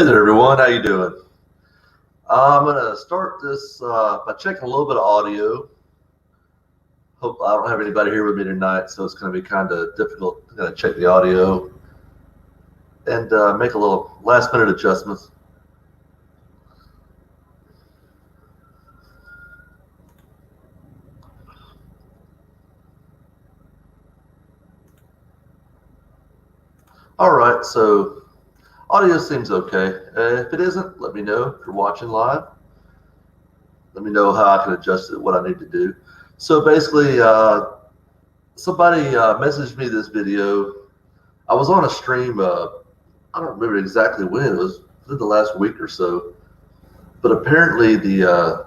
Hey there, everyone. How you doing? I'm gonna start this by checking a little bit of audio. Hope I don't have anybody here with me tonight, so it's going to be kind of difficult. I'm gonna check the audio and make a little last-minute adjustments. All right, so audio seems okay. If it isn't, let me know. If you're watching live, let me know how I can adjust it, what I need to do. So basically, somebody messaged me this video. I was on a stream. I don't remember exactly when. It was within the last week or so. But apparently, the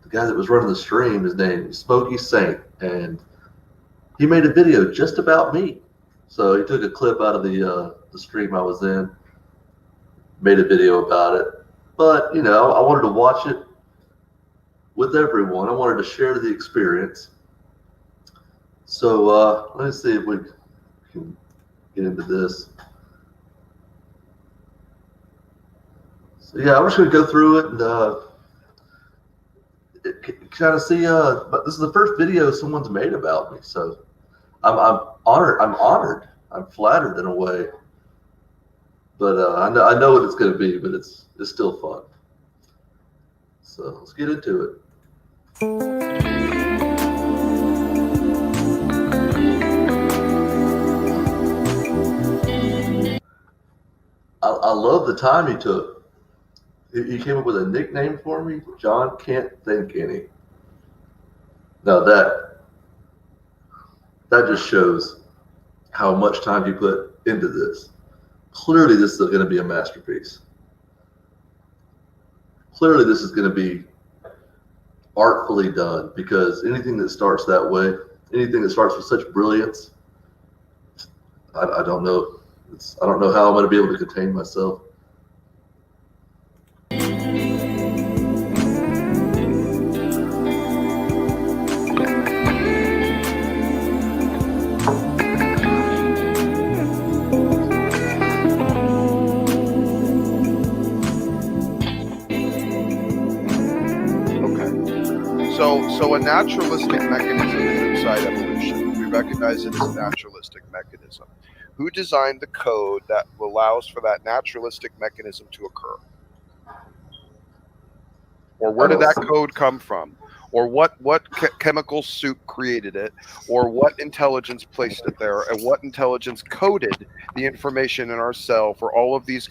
guy that was running the stream, his name is Smokey Saint, and he made a video just about me. So he took a clip out of the stream I was in, made a video about it. But I wanted to watch it with everyone. I wanted to share the experience. So let me see if we can get into this. So yeah, I'm just going to go through it and kind of see. But this is the first video someone's made about me, so I'm honored. I'm flattered in a way. But I know what it's going to be, but it's still fun. So let's get into it. I love the time he took. He came up with a nickname for me, John Can't Think Any. Now that just shows how much time he put into this. Clearly this is going to be a masterpiece. Clearly this is going to be artfully done, because anything that starts that way, anything that starts with such brilliance, I don't know. I don't know how I'm going to be able to contain myself. So a naturalistic mechanism is inside evolution. We recognize it as a naturalistic mechanism. Who designed the code that allows for that naturalistic mechanism to occur? Or where did that code come from? Or what chemical soup created it? Or what intelligence placed it there? And what intelligence coded the information in our cell for all of these?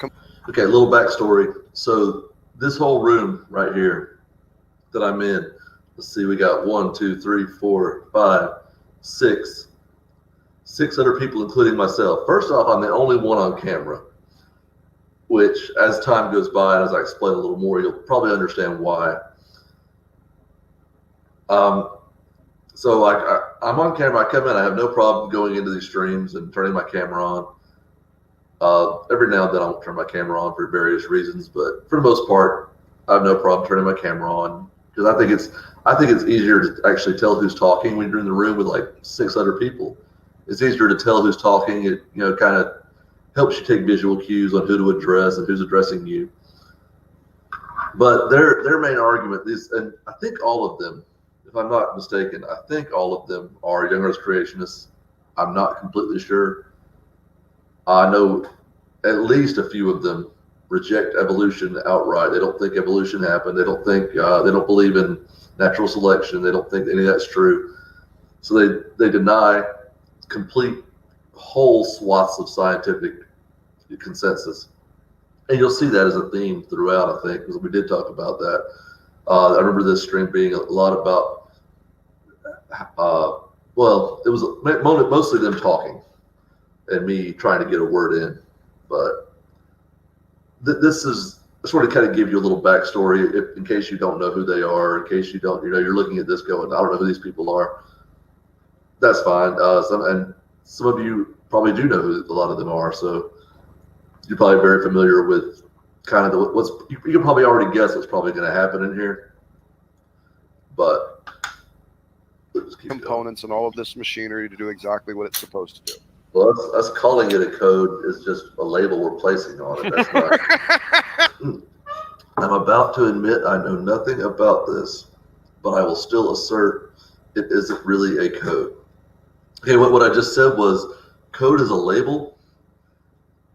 Okay, a little backstory. So this whole room right here that I'm in, let's see, we got 1, 2, 3, 4, 5, 6 other people, including myself. First off, I'm the only one on camera, which as time goes by and as I explain a little more, you'll probably understand why. So I'm on camera. I come in. I have no problem going into these streams and turning my camera on. Every now and then I'll turn my camera on for various reasons, but for the most part, I have no problem turning my camera on, because I think it's easier to actually tell who's talking when you're in the room with like 6 other people. It's easier to tell who's talking. It kind of helps you take visual cues on who to address and who's addressing you. But their main argument is, and I think all of them, if I'm not mistaken, I think all of them are young Earth creationists. I'm not completely sure. I know at least a few of them reject evolution outright. They don't think evolution happened. They don't think they don't believe in natural selection. They don't think any of that's true. So they deny complete whole swaths of scientific consensus. And you'll see that as a theme throughout, I think, because we did talk about that. I remember this stream being a lot about, well, it was mostly them talking and me trying to get a word in. But this is sort of kind of give you a little backstory in case you don't know who they are, in case you don't, you're looking at this going, I don't know who these people are. That's fine. Some of you probably do know who a lot of them are, so you're probably very familiar with kind of you can probably already guess what's probably going to happen in here. But components and all of this machinery to do exactly what it's supposed to do. Well, us calling it a code is just a label we're placing on it. That's not. I'm about to admit I know nothing about this, but I will still assert it isn't really a code. Okay, what I just said was code is a label,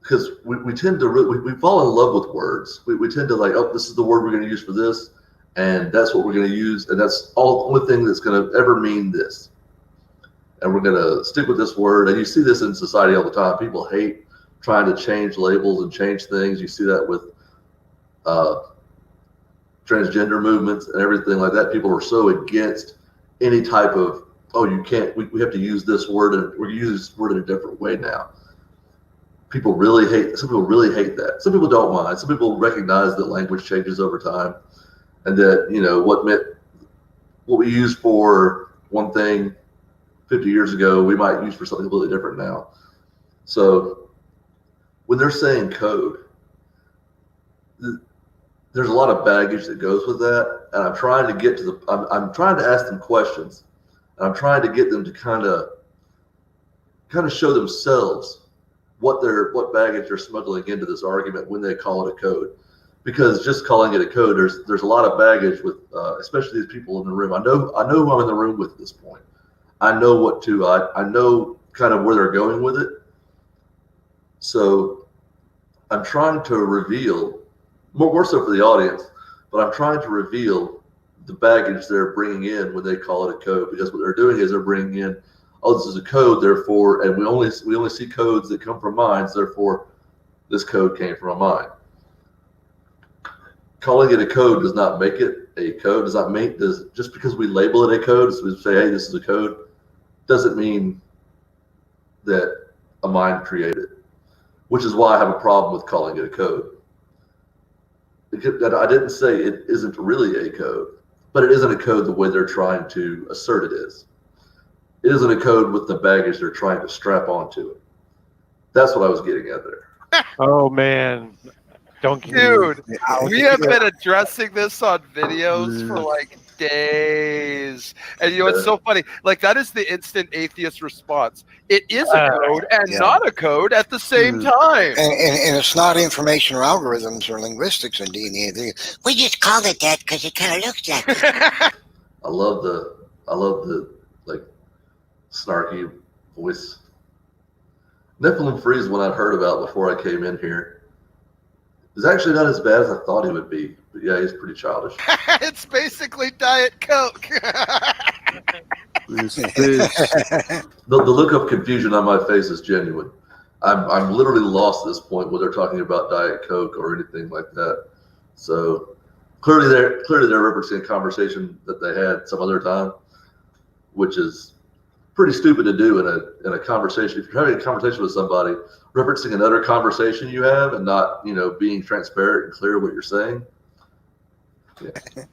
because we tend to we fall in love with words. We tend to like, oh, this is the word we're going to use for this, and that's what we're going to use, and that's all the only thing that's going to ever mean this. And we're going to stick with this word. And you see this in society all the time. People hate trying to change labels and change things. You see that with transgender movements and everything like that. People are so against any type of, oh, you can't, we have to use this word, and we're using this word in a different way now. Some people really hate that. Some people don't mind. Some people recognize that language changes over time, and that, you know, what we use for one thing 50 years ago, we might use for something completely different now. So when they're saying code, there's a lot of baggage that goes with that, and I'm trying to get to I'm trying to ask them questions, and I'm trying to get them to kind of show themselves what baggage they're smuggling into this argument when they call it a code. Because just calling it a code, there's a lot of baggage with, especially these people in the room. I know who I'm in the room with at this point. I know I know kind of where they're going with it. So I'm trying to reveal, more so for the audience, but I'm trying to reveal the baggage they're bringing in when they call it a code. Because what they're doing is they're bringing in, oh, this is a code, therefore, and we only see codes that come from minds, therefore this code came from a mind. Calling it a code does not make it a code. Just because we label it a code, so we say, hey, this is a code, doesn't mean that a mind created it. Which is why I have a problem with calling it a code. I didn't say it isn't really a code, but it isn't a code the way they're trying to assert it is. It isn't a code with the baggage they're trying to strap onto it. That's what I was getting at there. Oh man, dude, we have been addressing this on videos for like days, and you know it's so funny. Like that is the instant atheist response. It is a code and not a code at the same time. And it's not information or algorithms or linguistics in DNA. We just called it that because it kind of looks like it. I love the like snarky voice. Nephilim Freeze, one I'd heard about before I came in here, is actually not as bad as I thought he would be. But yeah, he's pretty childish. It's basically Diet Coke. The look of confusion on my face is genuine. I'm literally lost at this point when they're talking about Diet Coke or anything like that. So clearly they're referencing a conversation that they had some other time, which is pretty stupid to do in a conversation. If you're having a conversation with somebody, referencing another conversation you have and not, you know, being transparent and clear what you're saying. Yeah.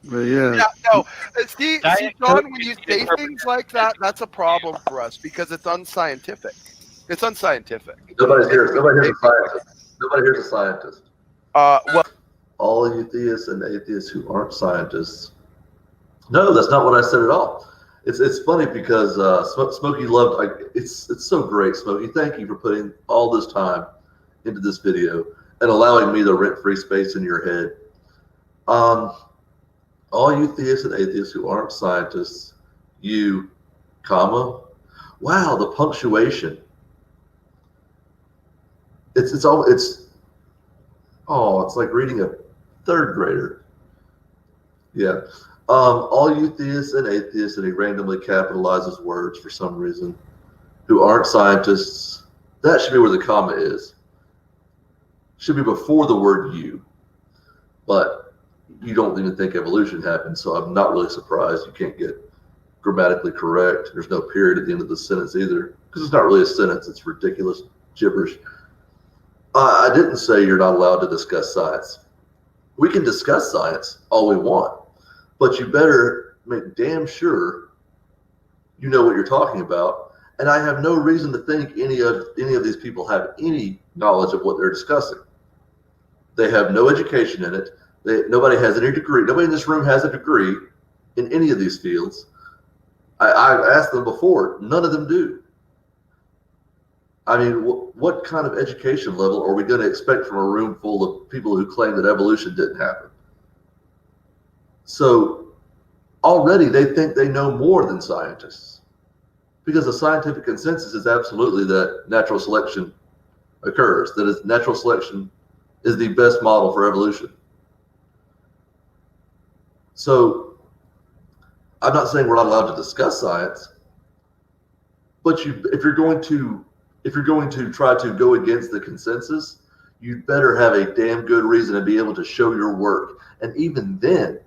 But yeah. No. See, John, when you say things like that, that's a problem for us because it's unscientific. It's unscientific. Nobody here's a scientist. Nobody here's a scientist. Well, all you theists and atheists who aren't scientists. No, that's not what I said at all. It's funny because Smokey loved. It's so great, Smokey. Thank you for putting all this time into this video and allowing me the rent-free space in your head. All you theists and atheists who aren't scientists, you, comma. Wow, the punctuation. It's like reading a third grader. Yeah. All you theists and atheists, and he randomly capitalizes words for some reason, who aren't scientists, that should be where the comma is. Should be before the word you. But you don't even think evolution happened, so I'm not really surprised you can't get grammatically correct. There's no period at the end of the sentence either, because it's not really a sentence. It's ridiculous gibberish. I didn't say you're not allowed to discuss science. We can discuss science all we want, but you better make damn sure you know what you're talking about. And I have no reason to think any of these people have any knowledge of what they're discussing. They have no education in it. Nobody has any degree. Nobody in this room has a degree in any of these fields. I've asked them before. None of them do. I mean, what kind of education level are we going to expect from a room full of people who claim that evolution didn't happen? So already they think they know more than scientists, because the scientific consensus is absolutely that natural selection occurs, that is, natural selection is the best model for evolution. So I'm not saying we're not allowed to discuss science, but if you're going to try to go against the consensus, you'd better have a damn good reason to be able to show your work. And even then,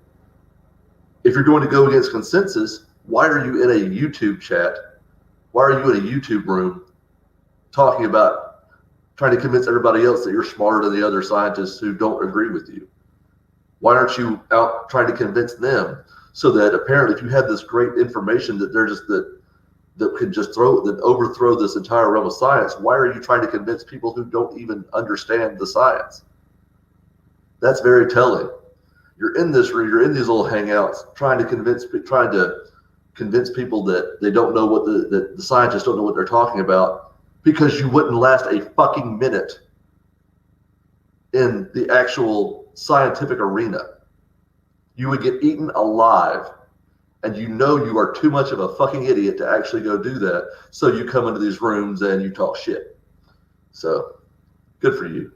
if you're going to go against consensus, why are you in a YouTube chat? Why are you in a YouTube room talking about trying to convince everybody else that you're smarter than the other scientists who don't agree with you? Why aren't you out trying to convince them, so that apparently if you have this great information that they're just that could just overthrow this entire realm of science, why are you trying to convince people who don't even understand the science? That's very telling. You're in this room, you're in these little hangouts trying to convince people that they don't know what the scientists don't know what they're talking about, because you wouldn't last a fucking minute in the actual scientific arena. You would get eaten alive, and you know you are too much of a fucking idiot to actually go do that. So you come into these rooms and you talk shit. So good for you.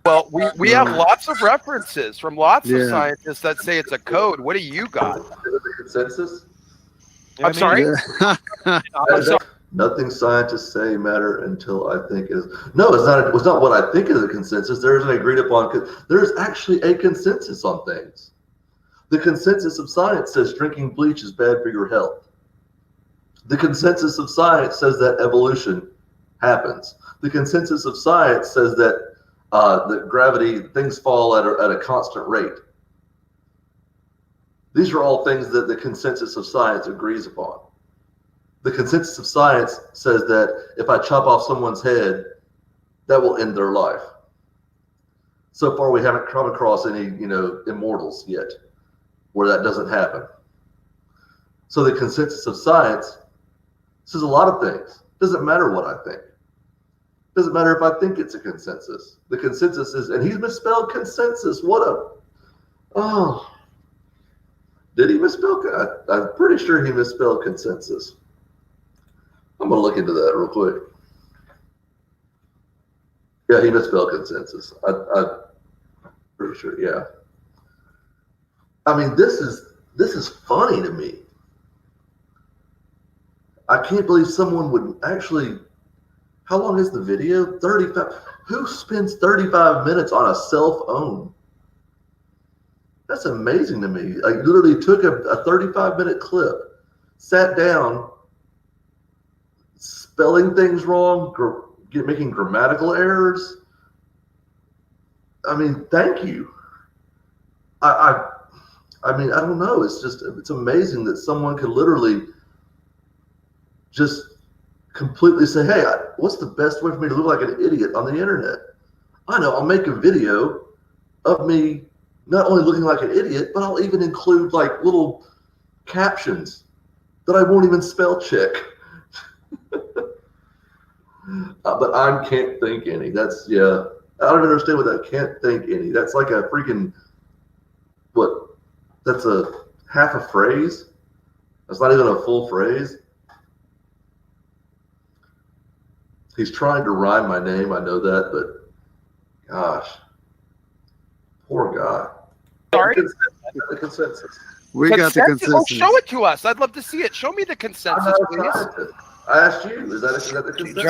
Well, we have lots of references from lots of Yeah. scientists that say it's a code. What do you got? Is it the consensus? I'm sorry? Yeah. I'm sorry. Nothing scientists say matter until I think is. No, it's not. It's not what I think is a consensus. There is an agreed upon. There is actually a consensus on things. The consensus of science says drinking bleach is bad for your health. The consensus of science says that evolution happens. The consensus of science says that that gravity, things fall at a constant rate. These are all things that the consensus of science agrees upon. The consensus of science says that if I chop off someone's head, that will end their life. So far, we haven't come across any, immortals yet where that doesn't happen. So the consensus of science says a lot of things. Doesn't matter what I think. Doesn't matter if I think it's a consensus. The consensus is, and he's misspelled consensus. Did he misspell? I'm pretty sure he misspelled consensus. I'm going to look into that real quick. Yeah, he misspelled consensus. I'm pretty sure, yeah. I mean, this is funny to me. I can't believe someone would actually. How long is the video? 35. Who spends 35 minutes on a cell phone? That's amazing to me. I literally took a 35-minute clip, sat down, spelling things wrong, making grammatical errors. I mean, thank you. I mean, I don't know. It's amazing that someone could literally just completely say, hey, what's the best way for me to look like an idiot on the internet? I know, I'll make a video of me not only looking like an idiot, but I'll even include like little captions that I won't even spell check. But I can't think any. That's, yeah. I don't understand what that can't think any. That's like a freaking, what? That's a half a phrase? That's not even a full phrase. He's trying to rhyme my name. I know that, but gosh, poor guy. Sorry? The consensus. We got the consensus. Oh, show it to us. I'd love to see it. Show me the consensus, please. I asked you, is that the consensus?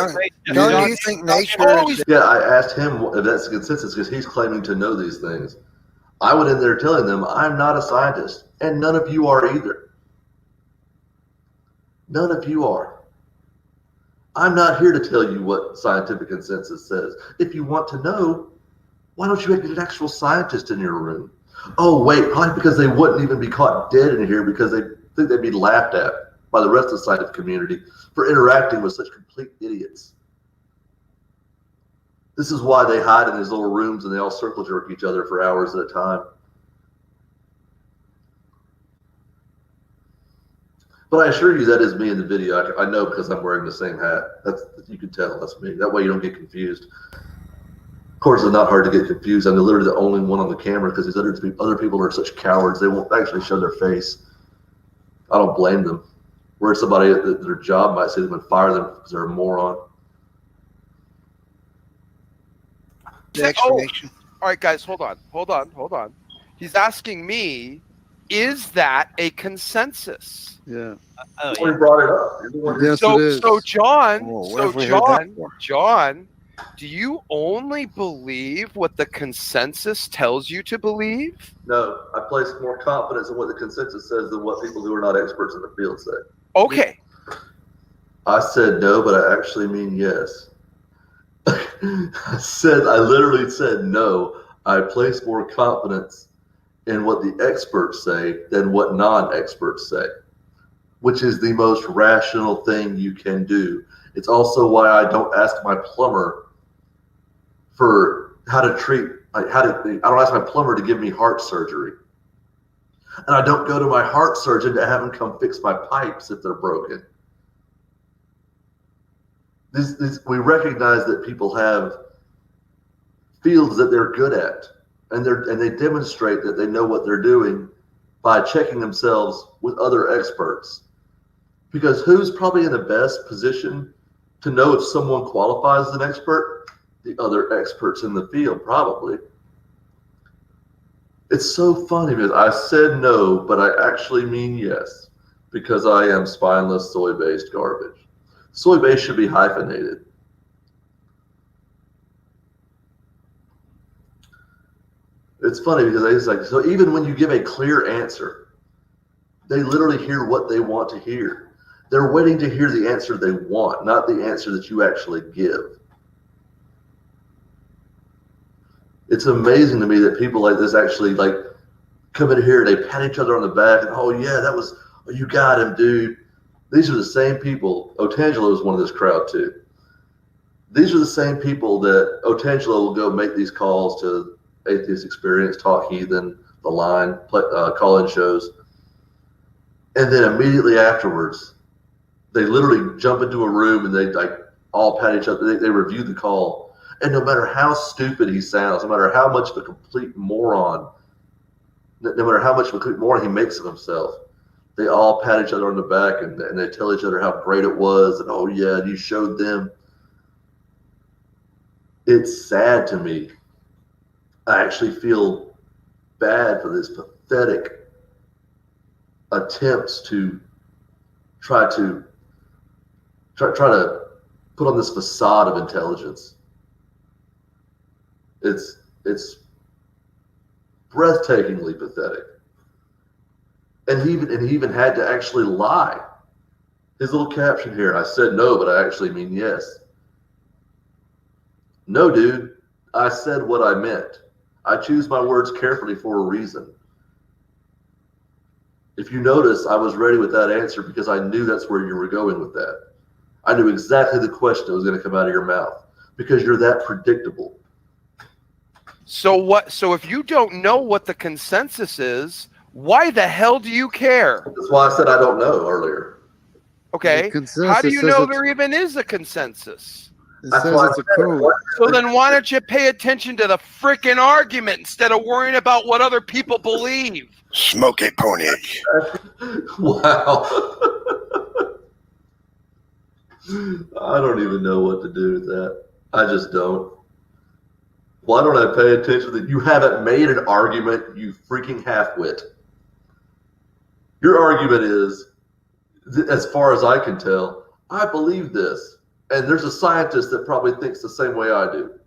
John, do you think nature is... Yeah, I asked him if that's the consensus because he's claiming to know these things. I went in there telling them I'm not a scientist, and none of you are either. None of you are. I'm not here to tell you what scientific consensus says. If you want to know, why don't you get an actual scientist in your room? Oh, wait, probably because they wouldn't even be caught dead in here because they think they'd be laughed at by the rest of the scientific community for interacting with such complete idiots. This is why they hide in these little rooms and they all circle jerk each other for hours at a time. But I assure you that is me in the video. I know because I'm wearing the same hat. You can tell that's me. That way you don't get confused. Of course, it's not hard to get confused. I'm literally the only one on the camera because these other people are such cowards. They won't actually show their face. I don't blame them. Where somebody at their job might see them and fire them because they're a moron. The explanation. All right, guys, hold on. He's asking me, is that a consensus? Yeah. We brought it up. You're the one who- Yes, it is. So John, Oh, what have we heard that for? John, do you only believe what the consensus tells you to believe? No, I place more confidence in what the consensus says than what people who are not experts in the field say. Okay. I said no, but I actually mean yes. I literally said no. I place more confidence in what the experts say than what non-experts say, which is the most rational thing you can do. It's also why I don't ask my plumber for how to treat, I don't ask my plumber to give me heart surgery. And I don't go to my heart surgeon to have him come fix my pipes if they're broken. We recognize that people have fields that they're good at, and they demonstrate that they know what they're doing by checking themselves with other experts. Because who's probably in the best position to know if someone qualifies as an expert? The other experts in the field, probably. It's so funny because I said no, but I actually mean yes, because I am spineless soy-based garbage. Soy-based should be hyphenated. It's funny because it's like, so even when you give a clear answer, they literally hear what they want to hear. They're waiting to hear the answer they want, not the answer that you actually give. It's amazing to me that people like this actually like come in here, they pat each other on the back, and oh yeah, you got him, dude. These are the same people. Otangelo is one of this crowd too. These are the same people that Otangelo will go make these calls to Atheist Experience, Talk Heathen, The Line, call-in shows. And then immediately afterwards, they literally jump into a room and they like all pat each other. They review the call. And no matter how stupid he sounds, no matter how much of a complete moron, he makes of himself, they all pat each other on the back and they tell each other how great it was. And oh yeah, you showed them. It's sad to me. I actually feel bad for this pathetic attempts to try to put on this facade of intelligence. It's breathtakingly pathetic. And he even had to actually lie. His little caption here, I said no, but I actually mean yes. No, dude, I said what I meant. I choose my words carefully for a reason. If you notice, I was ready with that answer because I knew that's where you were going with that. I knew exactly the question that was going to come out of your mouth because you're that predictable. So if you don't know what the consensus is, why the hell do you care? That's why I said I don't know earlier. Okay. How do you know there even is a consensus? It says it's a code. So then why don't you pay attention to the freaking argument instead of worrying about what other people believe? Smokey pony. Wow. I don't even know what to do with that. I just don't. Why don't I pay attention that you haven't made an argument, you freaking half-wit? Your argument is, as far as I can tell, I believe this. And there's a scientist that probably thinks the same way I do.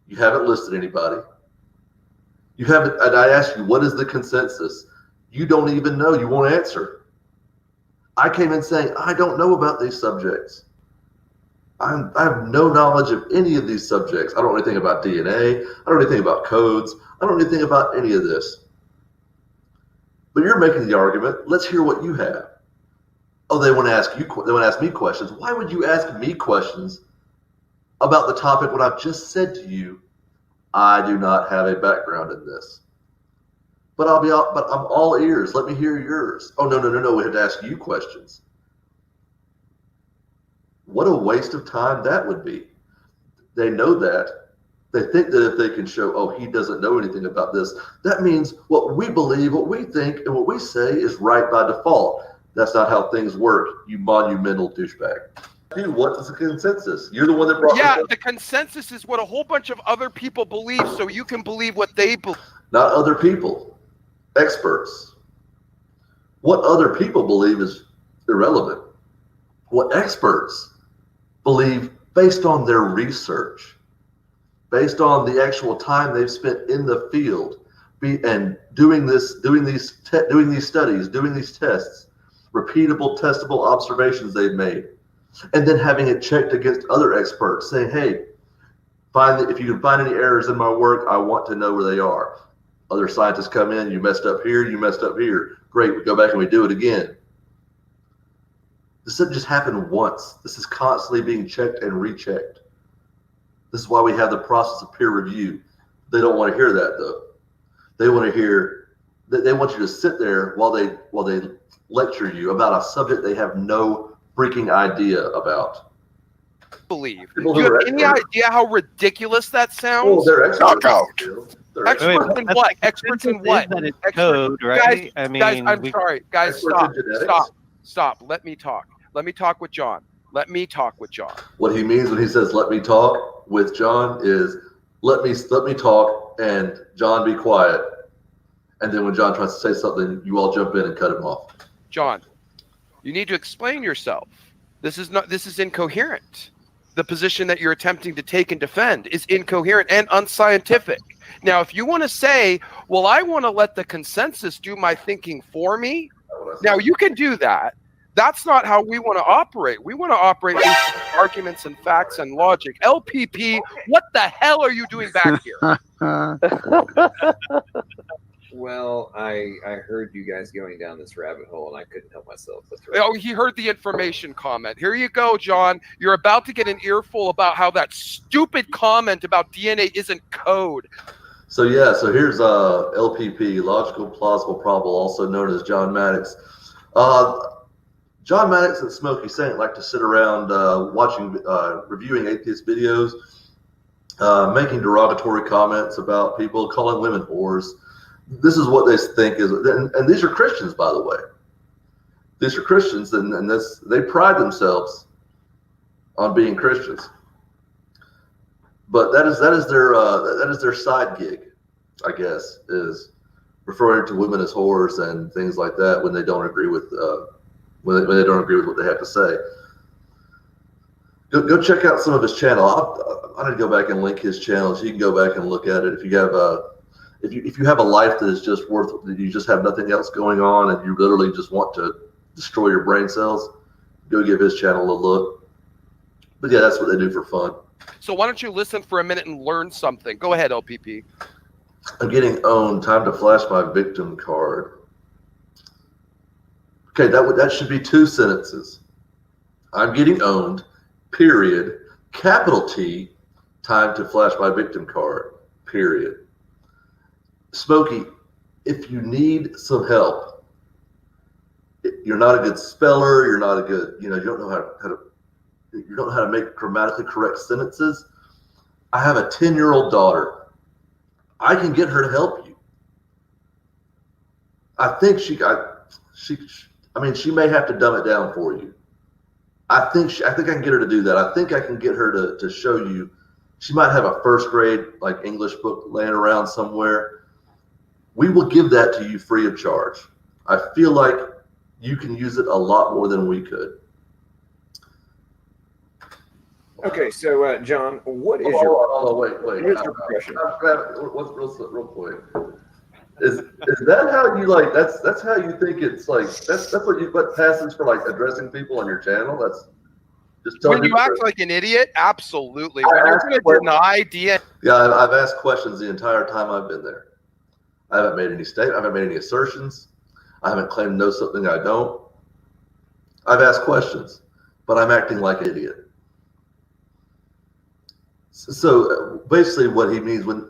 You haven't listed anybody. You haven't, and I asked you, what is the consensus? You don't even know. You won't answer. I came in saying, I don't know about these subjects. I have no knowledge of any of these subjects. I don't know anything about DNA. I don't know anything about codes. I don't know anything about any of this. But you're making the argument. Let's hear what you have. Oh, they want to ask you. They want to ask me questions. Why would you ask me questions about the topic when I've just said to you, I do not have a background in this? But I'm all ears. Let me hear yours. Oh, no. We have to ask you questions. What a waste of time that would be. They know that. They think that if they can show, oh, he doesn't know anything about this, that means what we believe, what we think, and what we say is right by default. That's not how things work, you monumental douchebag. Dude, what is the consensus? You're the one that brought Yeah, the consensus is what a whole bunch of other people believe, so you can believe what they believe. Not other people, experts. What other people believe is irrelevant. What experts believe based on their research, based on the actual time they've spent in the field, and doing these studies, doing these tests, repeatable, testable observations they've made, and then having it checked against other experts, saying, "Hey, if you can find any errors in my work, I want to know where they are." Other scientists come in, you messed up here, you messed up here. Great, we go back and we do it again. This doesn't just happen once. This is constantly being checked and rechecked. This is why we have the process of peer review. They don't want to hear that though. They want to hear that they want you to sit there while they lecture you about a subject they have no freaking idea about. Believe. Do you have any idea how ridiculous that sounds? Oh, they're experts. Experts in what? Experts in what? That it's code, right? Guys, I'm sorry. Guys, stop. Let me talk. Let me talk with John. What he means when he says "let me talk" with John is let me talk and John be quiet. And then when John tries to say something, you all jump in and cut him off. John, you need to explain yourself. This is incoherent. The position that you're attempting to take and defend is incoherent and unscientific. Now, if you want to say, well, I want to let the consensus do my thinking for me, now you can do that. That's not how we want to operate. We want to operate based on arguments and facts and logic. LPP, what the hell are you doing back here? Well, I heard you guys going down this rabbit hole, and I couldn't help myself. Oh, he heard the information comment. Here you go, John. You're about to get an earful about how that stupid comment about DNA isn't code. So here's LPP, logical, plausible, probable, also known as John Maddox. John Maddox and Smokey Saint like to sit around reviewing atheist videos, making derogatory comments about people, calling women whores. This is what they think is, and these are Christians, by the way. These are Christians, and they pride themselves on being Christians. But that is their side gig, I guess, is referring to women as whores and things like that when they don't agree with when they don't agree with what they have to say. Go check out some of his channel. I need to go back and link his channel so you can go back and look at it. If you have a life that is just you just have nothing else going on and you literally just want to destroy your brain cells, go give his channel a look. But yeah, that's what they do for fun. So why don't you listen for a minute and learn something? Go ahead, LPP. I'm getting owned. Time to flash my victim card. Okay, that should be 2 sentences. I'm getting owned, period, capital T, time to flash my victim card, period. Smokey, if you need some help, you're not a good speller, you're not a good, you don't know how to make grammatically correct sentences. I have a 10-year-old daughter. I can get her to help you. I think she may have to dumb it down for you. I think I can get her to do that. I think I can get her to show you. She might have a first grade English book laying around somewhere. We will give that to you free of charge. I feel like you can use it a lot more than we could. Okay, so John, what is Hold on, wait. What is your progression? Real quick. Is that how you that's how you think it's that's what passes for addressing people on your channel? That's just telling when you act like an idiot, absolutely. When you're going to deny DNA. Yeah, I've asked questions the entire time I've been there. I haven't made any statement. I haven't made any assertions. I haven't claimed to know something I don't. I've asked questions, but I'm acting like an idiot. So basically, what he means when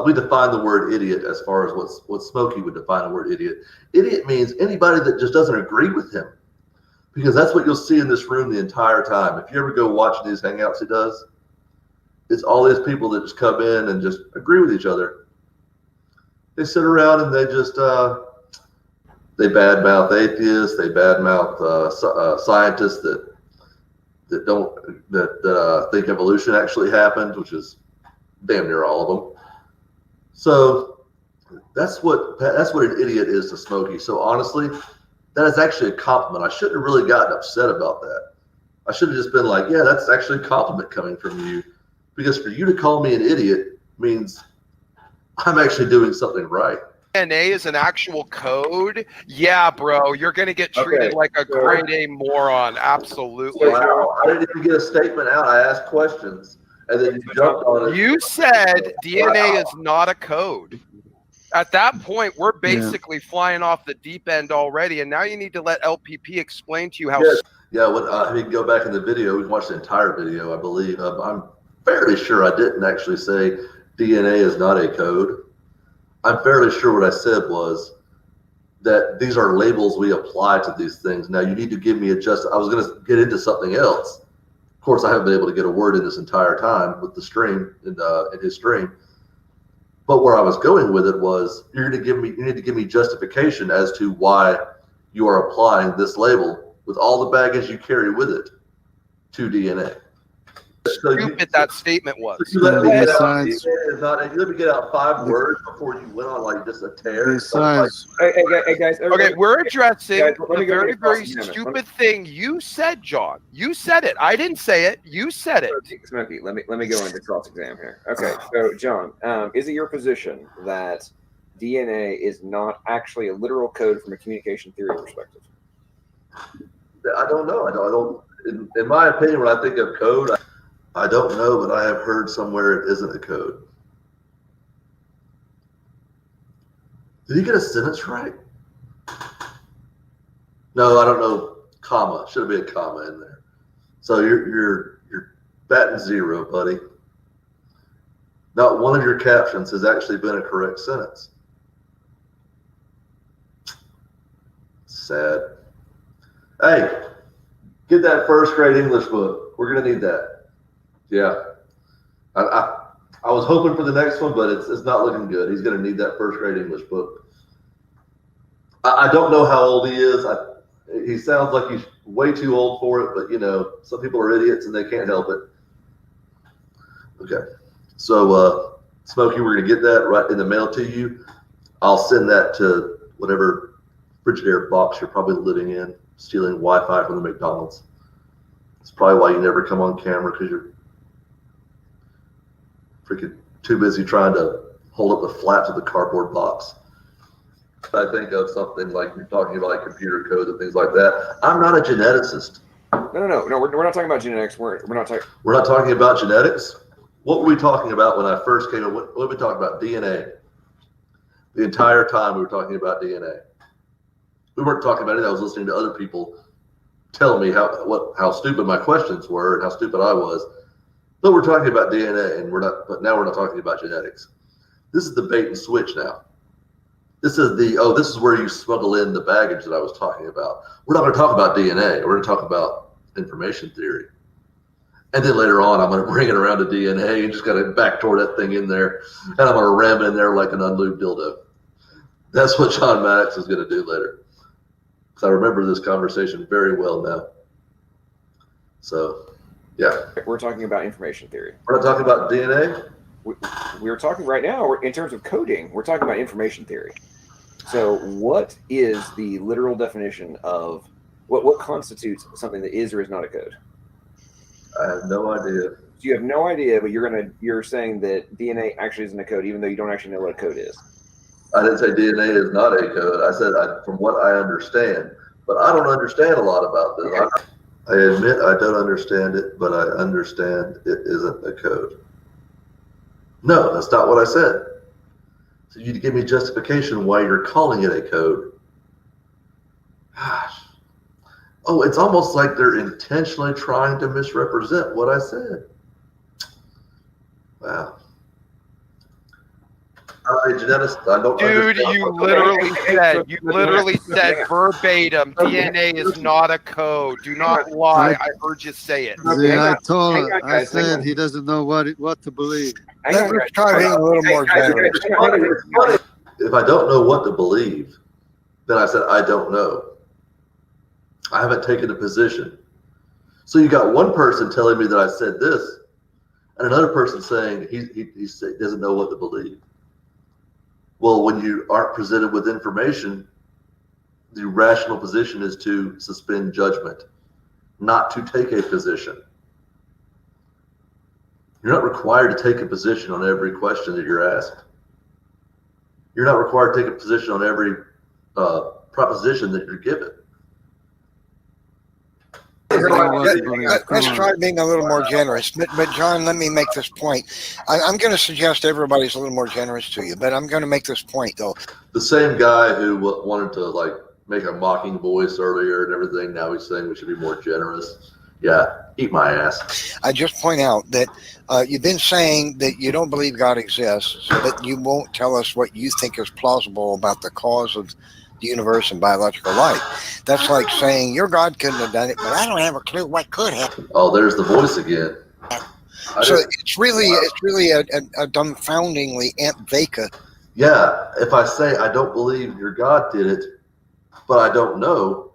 we define the word idiot, as far as what Smokey would define the word idiot. Idiot means anybody that just doesn't agree with him, because that's what you'll see in this room the entire time. If you ever go watch these hangouts he does, it's all these people that just come in and just agree with each other. They sit around and they just they badmouth atheists, they badmouth scientists that don't think evolution actually happened, which is damn near all of them. So that's what an idiot is to Smokey. So honestly, that is actually a compliment. I shouldn't have really gotten upset about that. I should have just been like, yeah, that's actually a compliment coming from you, because for you to call me an idiot means I'm actually doing something right. DNA is an actual code. Yeah, bro, you're gonna get treated like a grade A moron. Absolutely. Wow, I didn't even get a statement out. I asked questions, and then you jumped on it. You said DNA is not a code. At that point, we're basically flying off the deep end already, and now you need to let LPP explain to you how. Yes. Yeah, when we can go back in the video, we can watch the entire video, I believe. I'm fairly sure I didn't actually say DNA is not a code. I'm fairly sure what I said was that these are labels we apply to these things. Now you need to give me a just. I was going to get into something else. Of course, I haven't been able to get a word in this entire time with the stream in his stream. But where I was going with it was you need to give me justification as to why you are applying this label with all the baggage you carry with it to DNA. Stupid that statement was. You let me get out 5 words before you went on like just a tear. Hey guys. Okay, we're addressing guys, the very stupid thing you said, John. You said it. I didn't say it. You said it. Smokey, let me go into cross exam here. Okay, so John, is it your position that DNA is not actually a literal code from a communication theory perspective? I don't know. I don't. In my opinion, when I think of code, I don't know, but I have heard somewhere it isn't a code. Did he get a sentence right? No, I don't know. Comma. Should have been a comma in there. So you're batting 0, buddy. Not one of your captions has actually been a correct sentence. Sad. Hey, get that first grade English book. We're gonna need that. Yeah, I was hoping for the next one, but it's not looking good. He's going to need that first grade English book. I don't know how old he is. He sounds like he's way too old for it, but you know, some people are idiots and they can't help it. Okay, so Smokey, we're going to get that right in the mail to you. I'll send that to whatever Frigidaire box you're probably living in, stealing Wi-Fi from the McDonald's. It's probably why you never come on camera, because you're freaking too busy trying to hold up the flaps of the cardboard box. I think of something like you're talking about, like computer code and things like that. I'm not a geneticist. No. We're not talking about genetics. We're not talking. We're not talking about genetics. What were we talking about when I first came in? What were we talking about? DNA. The entire time we were talking about DNA. We weren't talking about it. I was listening to other people tell me how stupid my questions were and how stupid I was. But we're talking about DNA, and but now we're not talking about genetics. This is the bait and switch now. This is where you smuggle in the baggage that I was talking about. We're not going to talk about DNA. We're going to talk about information theory. And then later on, I'm going to bring it around to DNA and just got to backdoor that thing in there, and I'm going to ram it in there like an unlubed dildo. That's what John Maddox is going to do later. Because I remember this conversation very well now. So, yeah. We're talking about information theory. We're not talking about DNA? We're talking right now, in terms of coding, we're talking about information theory. So what is the literal definition of what constitutes something that is or is not a code? I have no idea. So you have no idea, but you're saying that DNA actually isn't a code, even though you don't actually know what a code is. I didn't say DNA is not a code. I said from what I understand, but I don't understand a lot about this. Okay. I admit I don't understand it, but I understand it isn't a code. No, that's not what I said. So you give me justification why you're calling it a code. Gosh. Oh, it's almost like they're intentionally trying to misrepresent what I said. Wow. I'm a geneticist. I don't Dude, understand. you literally said verbatim, DNA is not a code. Do not lie. I heard you say it. See, I told Hang him. on, I guys, hang said on. he doesn't know what to believe. Hang on, Let's guys. try being a little more generous. It's funny. If I don't know what to believe, then I said I don't know. I haven't taken a position. So you got one person telling me that I said this, and another person saying he doesn't know what to believe. Well, when you aren't presented with information, the rational position is to suspend judgment, not to take a position. You're not required to take a position on every question that you're asked. You're not required to take a position on every proposition that you're given. Let's try being a little more generous. But John, let me make this point. I'm going to suggest everybody's a little more generous to you, but I'm going to make this point, though. The same guy who wanted to like make a mocking voice earlier and everything, now he's saying we should be more generous. Yeah, eat my ass. I just point out that you've been saying that you don't believe God exists, but you won't tell us what you think is plausible about the cause of the universe and biological life. That's like saying your God couldn't have done it, but I don't have a clue what could happen. Oh, there's the voice again. So it's really a dumbfoundingly Aunt Veka. Yeah, if I say I don't believe your God did it, but I don't know,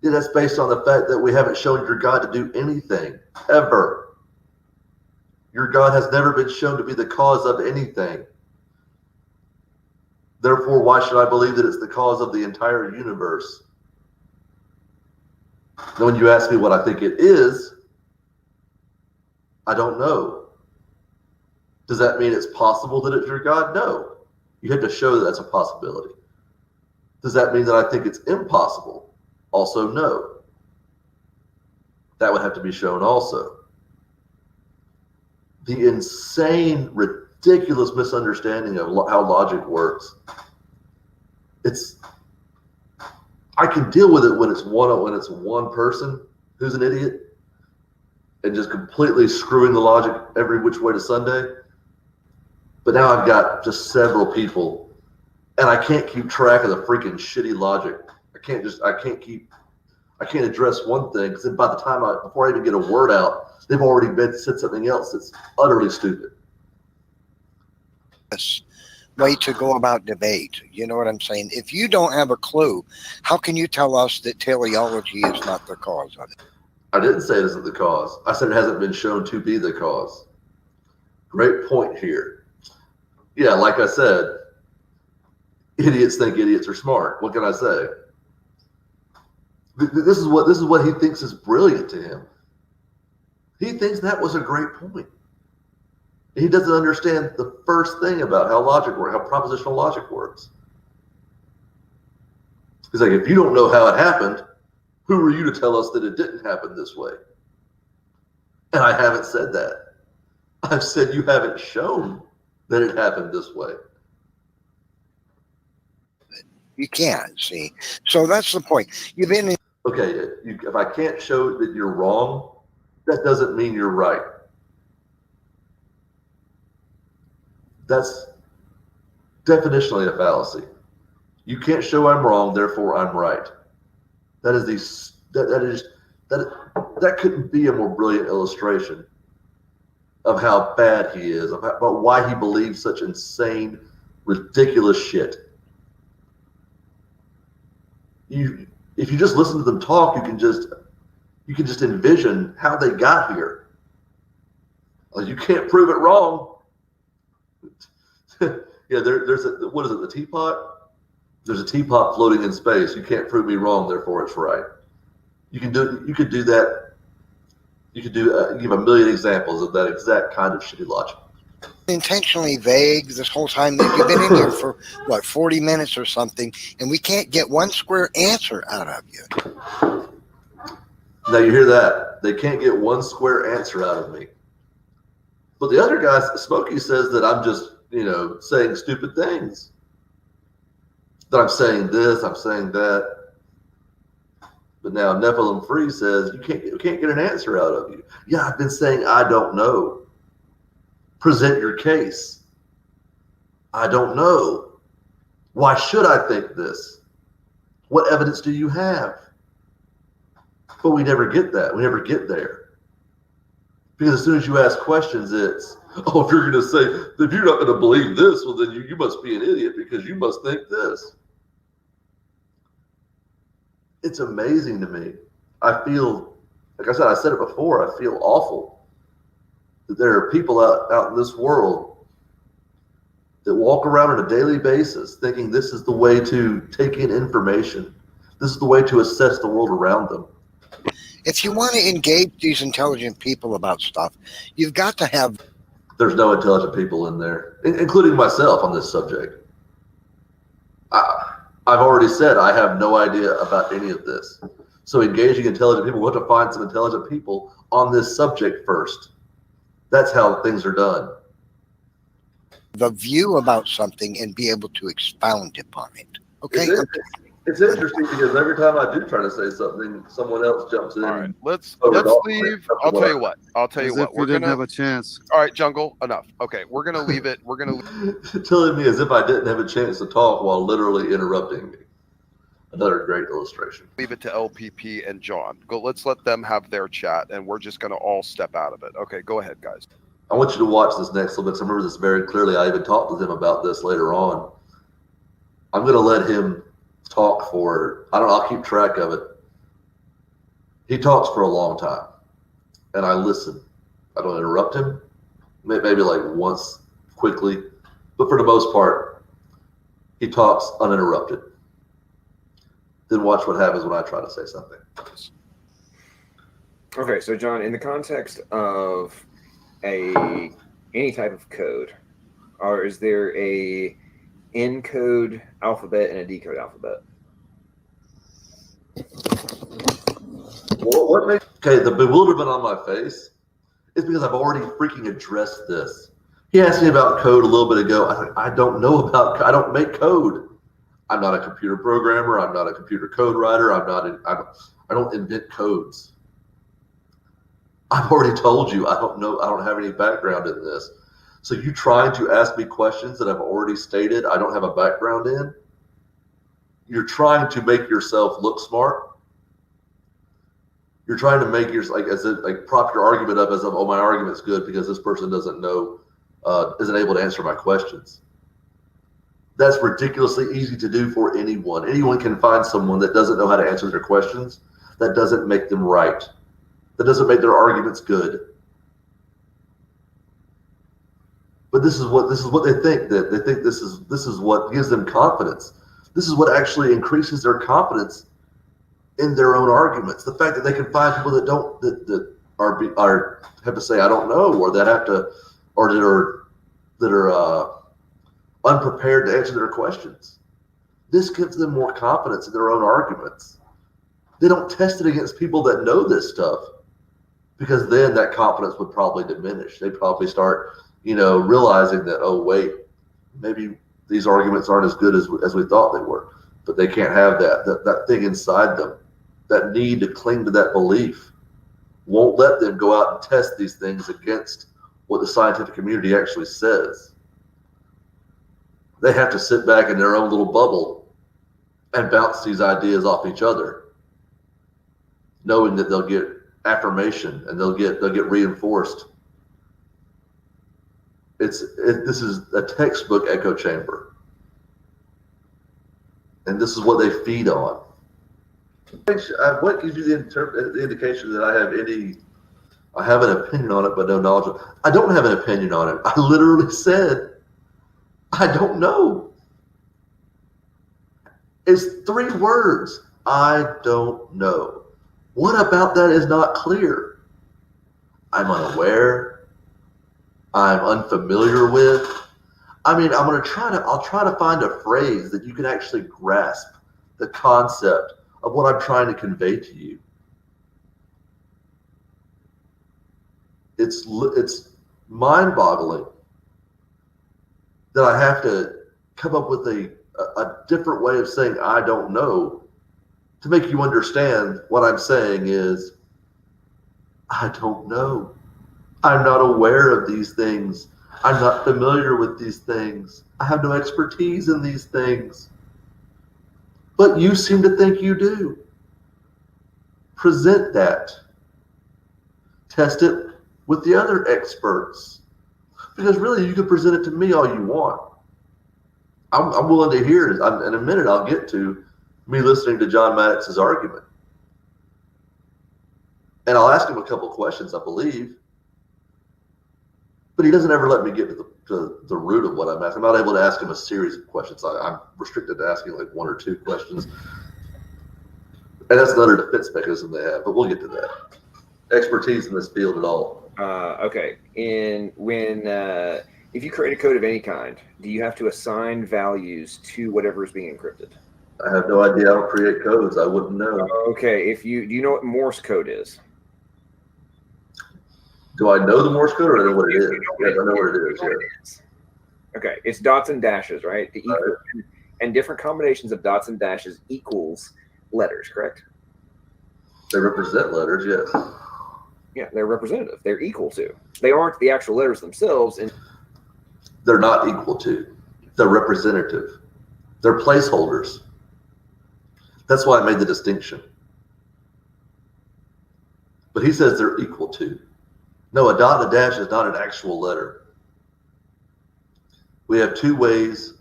yeah, that's based on the fact that we haven't shown your God to do anything, ever. Your God has never been shown to be the cause of anything. Therefore, why should I believe that it's the cause of the entire universe? Then when you ask me what I think it is, I don't know. Does that mean it's possible that it's your God? No. You have to show that that's a possibility. Does that mean that I think it's impossible? Also, no. That would have to be shown also. The insane, ridiculous misunderstanding of how logic works. I can deal with it when it's one person who's an idiot and just completely screwing the logic every which way to Sunday. But now I've got just several people, and I can't keep track of the freaking shitty logic. I can't address one thing because then by the time before I even get a word out, they've already said something else that's utterly stupid. Way to go about debate. You know what I'm saying? If you don't have a clue, how can you tell us that teleology is not the cause of it? I didn't say it isn't the cause. I said it hasn't been shown to be the cause. Great point here. Yeah, like I said, idiots think idiots are smart. What can I say? This is what he thinks is brilliant to him. He thinks that was a great point. He doesn't understand the first thing about how logic works, how propositional logic works. He's like, if you don't know how it happened, who are you to tell us that it didn't happen this way? And I haven't said that. I've said you haven't shown that it happened this way. You can't, see. So that's the point. You've been in. Okay, if I can't show that you're wrong, that doesn't mean you're right. That's definitionally a fallacy. You can't show I'm wrong, therefore I'm right. That couldn't be a more brilliant illustration of how bad he is, about why he believes such insane, ridiculous shit. If you just listen to them talk, you can just envision how they got here. Like, you can't prove it wrong. Yeah, there's what is it? The teapot? There's a teapot floating in space. You can't prove me wrong, therefore it's right. You could do that. You could give a million examples of that exact kind of shitty logic. Intentionally vague this whole time. You've been in here for 40 minutes or something, and we can't get one square answer out of you. Now you hear that? They can't get one square answer out of me. But the other guy, Smokey, says that I'm just, saying stupid things. That I'm saying this, I'm saying that. But now Nephilim Free says you can't get an answer out of you. Yeah, I've been saying I don't know. Present your case. I don't know. Why should I think this? What evidence do you have? But we never get that. We never get there. Because as soon as you ask questions, it's, oh, if you're going to say, if you're not going to believe this, well, then you must be an idiot because you must think this. It's amazing to me. I feel, like I said, I said it before, I feel awful that there are people out in this world that walk around on a daily basis thinking this is the way to take in information. This is the way to assess the world around them. If you want to engage these intelligent people about stuff, you've got to have. There's no intelligent people in there, including myself on this subject. I've already said I have no idea about any of this. So engaging intelligent people, we have to find some intelligent people on this subject first. That's how things are done. The view about something and be able to expound upon it. Okay. It's interesting because every time I do try to say something, someone else jumps in. All right, let's Overall, leave. I'll tell you what. As if you didn't have a chance. All right, Jungle. Enough. Okay, we're gonna leave it. We're gonna telling me as if I didn't have a chance to talk while literally interrupting me. Another great illustration. leave it to LPP and John. Go. Let's let them have their chat, and we're just gonna all step out of it. Okay, go ahead, guys. I want you to watch this next little bit. I remember this very clearly. I even talked with him about this later on. I'm going to let him talk for, I don't know, I'll keep track of it. He talks for a long time, and I listen. I don't interrupt him, maybe like once quickly, but for the most part, he talks uninterrupted. Then watch what happens when I try to say something. Okay, so John, in the context of any type of code, or is there a encode alphabet and a decode alphabet? What makes the bewilderment on my face is because I've already freaking addressed this. He asked me about code a little bit ago. I don't know about. I don't make code. I'm not a computer programmer. I'm not a computer code writer. I don't invent codes. I've already told you I don't know. I don't have any background in this. So you trying to ask me questions that I've already stated I don't have a background in? You're trying to make yourself look smart. You're trying to make prop your argument up as if, oh, my argument's good because this person doesn't know, isn't able to answer my questions. That's ridiculously easy to do for anyone. Anyone can find someone that doesn't know how to answer their questions. That doesn't make them right. That doesn't make their arguments good. But this is what they think. That they think this is what gives them confidence. This is what actually increases their confidence in their own arguments. The fact that they can find people that have to say I don't know, or that have to, or that are unprepared to answer their questions. This gives them more confidence in their own arguments. They don't test it against people that know this stuff, because then that confidence would probably diminish. They probably start, realizing that, oh, wait, maybe these arguments aren't as good as we thought they were. But they can't have that thing inside them, that need to cling to that belief. Won't let them go out and test these things against what the scientific community actually says. They have to sit back in their own little bubble and bounce these ideas off each other, knowing that they'll get affirmation and they'll get reinforced. This is a textbook echo chamber, and this is what they feed on. What gives you the indication that I have an opinion on it but no knowledge of it? I don't have an opinion on it. I literally said I don't know. It's 3 words. I don't know. What about that is not clear? I'm unaware. I'm unfamiliar with. I'll try to find a phrase that you can actually grasp the concept of what I'm trying to convey to you. It's mind-boggling that I have to come up with a different way of saying I don't know to make you understand what I'm saying is I don't know. I'm not aware of these things. I'm not familiar with these things. I have no expertise in these things. But you seem to think you do. Present that. Test it with the other experts. Because really, you can present it to me all you want. I'm willing to hear it. In a minute, I'll get to me listening to John Maddox's argument. And I'll ask him a couple questions, I believe. But he doesn't ever let me get to the root of what I'm asking. I'm not able to ask him a series of questions. I'm restricted to asking like one or two questions. And that's another defense mechanism they have, but we'll get to that. Expertise in this field at all. Okay. If you create a code of any kind, do you have to assign values to whatever is being encrypted? I have no idea. I don't create codes. I wouldn't know. Okay. Do you know what Morse code is? Do I know the Morse code or I know what it is? Yes, I know what it is. Yes. Okay. It's dots and dashes, right? The equal, right. And different combinations of dots and dashes equals letters, correct? They represent letters, yes. Yeah, they're representative. They're equal to. They aren't the actual letters themselves. And they're not equal to. They're representative. They're placeholders. That's why I made the distinction. But he says they're equal to. No, a dot and a dash is not an actual letter. We have two ways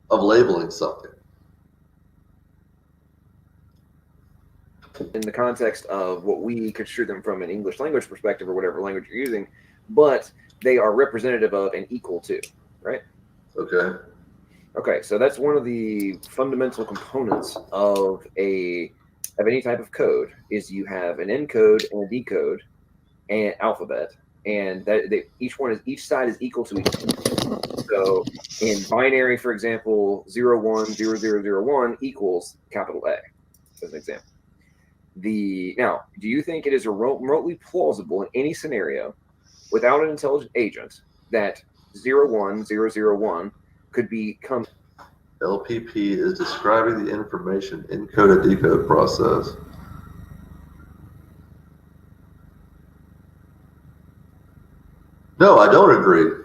of labeling something. In the context of what we construe them from an English language perspective or whatever language you're using, but they are representative of and equal to, right? Okay. Okay, so that's one of the fundamental components of any type of code is you have an encode and a decode and alphabet, and each side is equal to each other. So in binary, for example, 010001 equals capital A, as an example. Now, do you think it is remotely plausible in any scenario without an intelligent agent that 01001 could become? LPP is describing the information encode and decode process. No, I don't agree.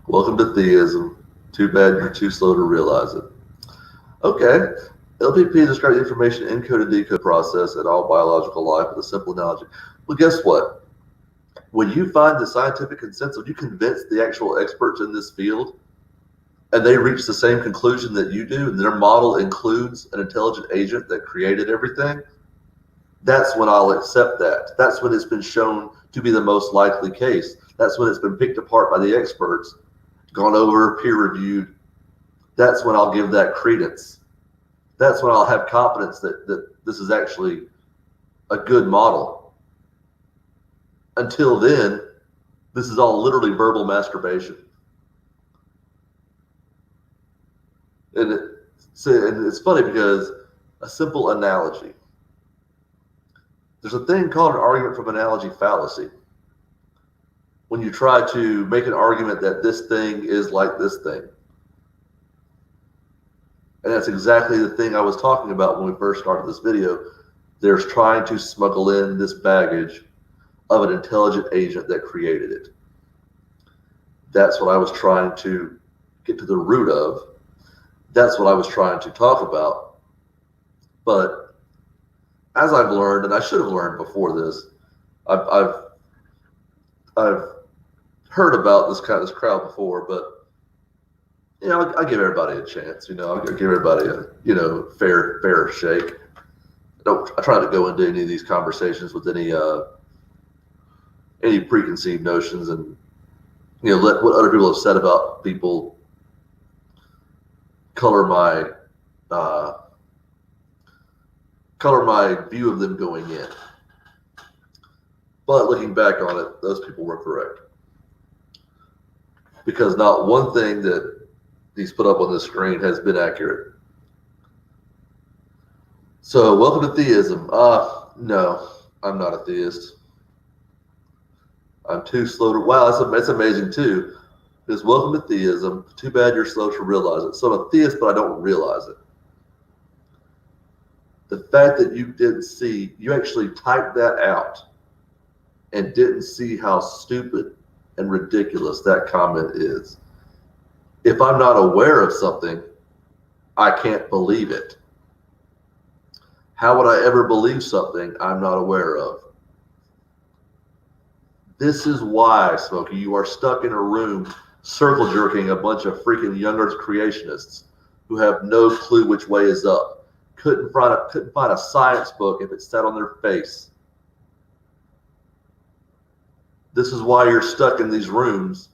Welcome to theism. Too bad you're too slow to realize it. Okay. LPP describes the information encode and decode process in all biological life with a simple analogy. Well, guess what? When you find the scientific consensus, when you convince the actual experts in this field, and they reach the same conclusion that you do, and their model includes an intelligent agent that created everything, that's when I'll accept that. That's when it's been shown to be the most likely case. That's when it's been picked apart by the experts, gone over, peer-reviewed. That's when I'll give that credence. That's when I'll have confidence that this is actually a good model. Until then, this is all literally verbal masturbation. And it's funny because a simple analogy. There's a thing called an argument from analogy fallacy. When you try to make an argument that this thing is like this thing. And that's exactly the thing I was talking about when we first started this video. There's trying to smuggle in this baggage of an intelligent agent that created it. That's what I was trying to get to the root of. That's what I was trying to talk about. But as I've learned, and I should have learned before this, I've heard about this crowd before, but you know, I give everybody a chance. You know, I give everybody a fair shake. I try not to go into any of these conversations with any preconceived notions, and let what other people have said about people color my view of them going in. But looking back on it, those people were correct, because not one thing that he's put up on the screen has been accurate. So, welcome to theism. No, I'm not a theist. I'm too slow to. Wow, that's amazing too. Because welcome to theism. Too bad you're slow to realize it. So I'm a theist, but I don't realize it. The fact that you didn't see, you actually typed that out and didn't see how stupid and ridiculous that comment is. If I'm not aware of something, I can't believe it. How would I ever believe something I'm not aware of? This is why, Smokey, you are stuck in a room circle jerking a bunch of freaking young earth creationists who have no clue which way is up. Couldn't find a science book if it sat on their face. This is why you're stuck in these rooms.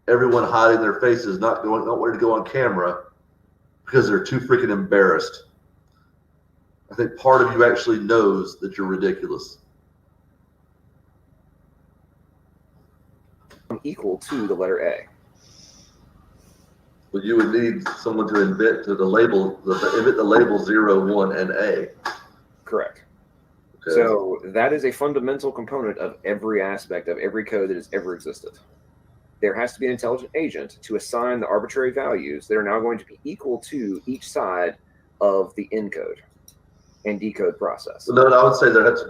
Everyone hiding their faces, not wanting to go on camera because they're too freaking embarrassed. I think part of you actually knows that you're ridiculous. Equal to the letter A. Well, you would need someone to invent the label 0, 1, and A. Correct. Okay. So that is a fundamental component of every aspect of every code that has ever existed. There has to be an intelligent agent to assign the arbitrary values that are now going to be equal to each side of the encode and decode process. No, I would say there has to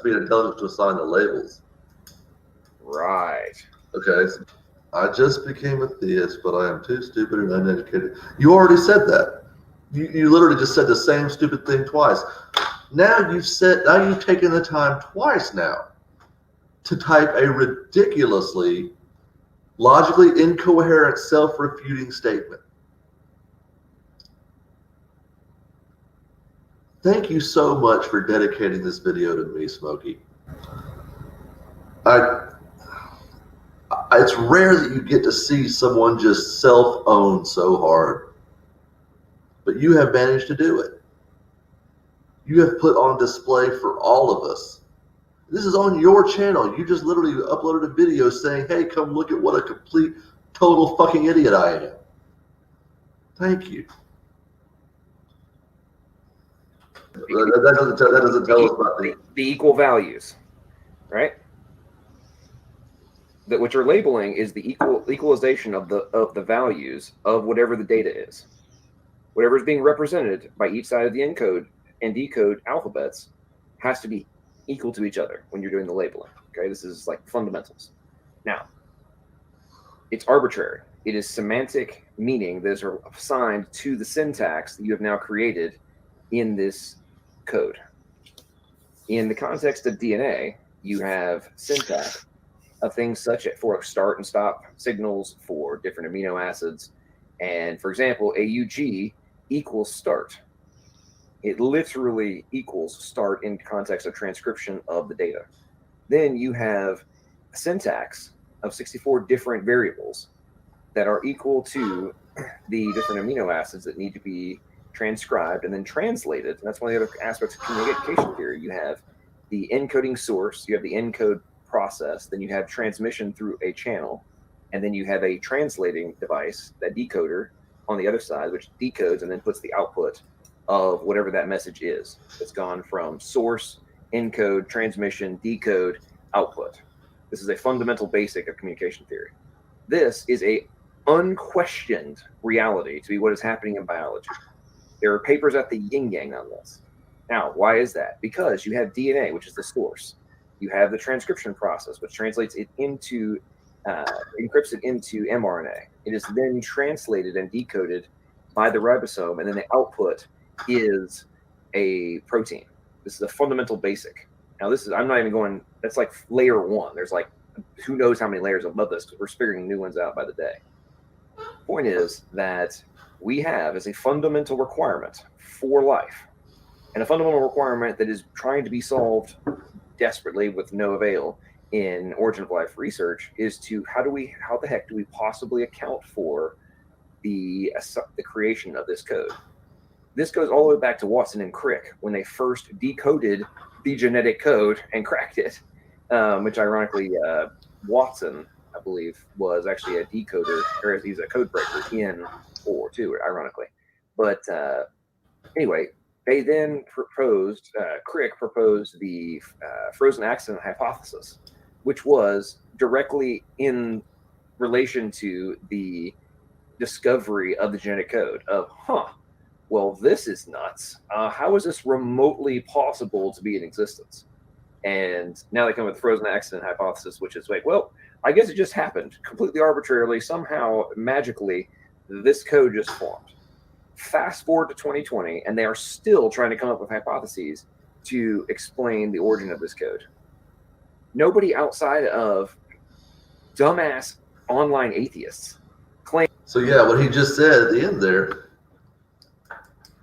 be an intelligence to assign the labels. Right. Okay. So I just became a theist, but I am too stupid and uneducated. You already said that. You literally just said the same stupid thing twice. Now you've taken the time twice now to type a ridiculously logically incoherent self-refuting statement. Thank you so much for dedicating this video to me, Smokey. It's rare that you get to see someone just self-own so hard, but you have managed to do it. You have put on display for all of us. This is on your channel. You just literally uploaded a video saying, hey, come look at what a complete, total fucking idiot I am. Thank you. That doesn't tell us about the equal values, right? That what you're labeling is the equalization of the values of whatever the data is. Whatever is being represented by each side of the encode and decode alphabets has to be equal to each other when you're doing the labeling. Okay, this is like fundamentals. Now, it's arbitrary. It is semantic meaning that is assigned to the syntax that you have now created in this code. In the context of DNA, you have syntax of things such as for start and stop signals for different amino acids. And for example, AUG equals start. It literally equals start in context of transcription of the data. Then you have a syntax of 64 different variables that are equal to the different amino acids that need to be transcribed and then translated. And that's one of the other aspects of communication theory. You have the encoding source, you have the encode process, then you have transmission through a channel, and then you have a translating device, that decoder on the other side, which decodes and then puts the output of whatever that message is. It's gone from source, encode, transmission, decode, output. This is a fundamental basic of communication theory. This is a unquestioned reality to be what is happening in biology. There are papers at the yin-yang on this. Now, why is that? Because you have DNA, which is the source. You have the transcription process, which translates it into, encrypts it into mRNA. It is then translated and decoded by the ribosome, and then the output is a protein. This is a fundamental basic. Now, this is, I'm not even going, that's like layer one. There's like, who knows how many layers above this, because we're figuring new ones out by the day. Point is that we have as a fundamental requirement for life, and a fundamental requirement that is trying to be solved desperately with no avail in origin of life research, is to how the heck do we possibly account for the creation of this code? This goes all the way back to Watson and Crick when they first decoded the genetic code and cracked it, which ironically Watson, I believe, was actually a decoder, or he's a code breaker in World War II, ironically. But anyway, they then proposed, Crick proposed the frozen accident hypothesis, which was directly in relation to the discovery of the genetic code of, well, this is nuts. How is this remotely possible to be in existence? And now they come with the frozen accident hypothesis, which is, wait, well, I guess it just happened completely arbitrarily. Somehow, magically, this code just formed. Fast forward to 2020, and they are still trying to come up with hypotheses to explain the origin of this code. Nobody outside of dumbass online atheists claim. So yeah, what he just said at the end there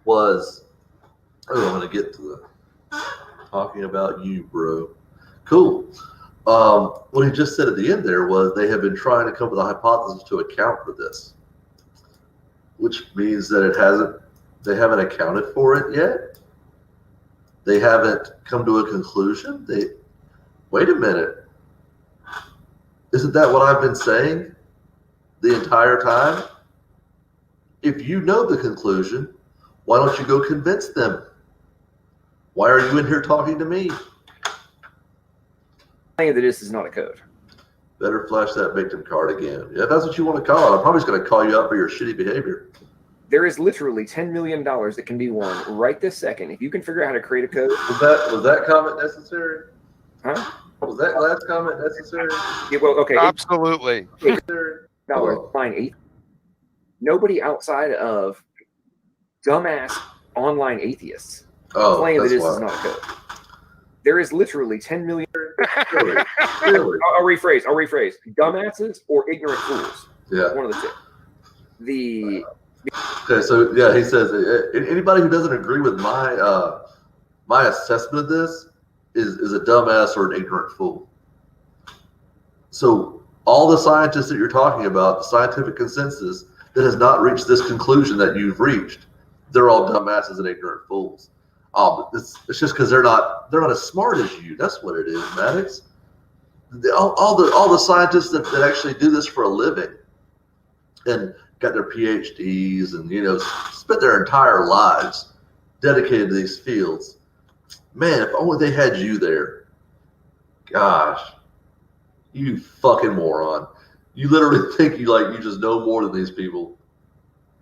was, oh, I'm going to get to the talking about you, bro. Cool. What he just said at the end there was they have been trying to come up with a hypothesis to account for this, which means that they haven't accounted for it yet. They haven't come to a conclusion. Wait a minute. Isn't that what I've been saying the entire time? If you know the conclusion, why don't you go convince them? Why are you in here talking to me? That this is not a code. Better flash that victim card again. Yeah, if that's what you want to call it. I'm probably just going to call you out for your shitty behavior. There is literally $10 million that can be won right this second if you can figure out how to create a code. Was that comment necessary? Huh? Was that last comment necessary? Yeah, well, okay. Absolutely. Fine. Nobody outside of dumbass online atheists claim that this is not a code. There is literally 10 million. Really? I'll rephrase. Dumbasses or ignorant fools. Yeah. One of the two. Okay, so yeah, he says anybody who doesn't agree with my assessment of this is a dumbass or an ignorant fool. So all the scientists that you're talking about, the scientific consensus that has not reached this conclusion that you've reached, they're all dumbasses and ignorant fools. It's just because they're not as smart as you. That's what it is, Maddox. All the scientists that actually do this for a living and got their PhDs and spent their entire lives dedicated to these fields. Man, if only they had you there. Gosh, you fucking moron. You literally think you just know more than these people.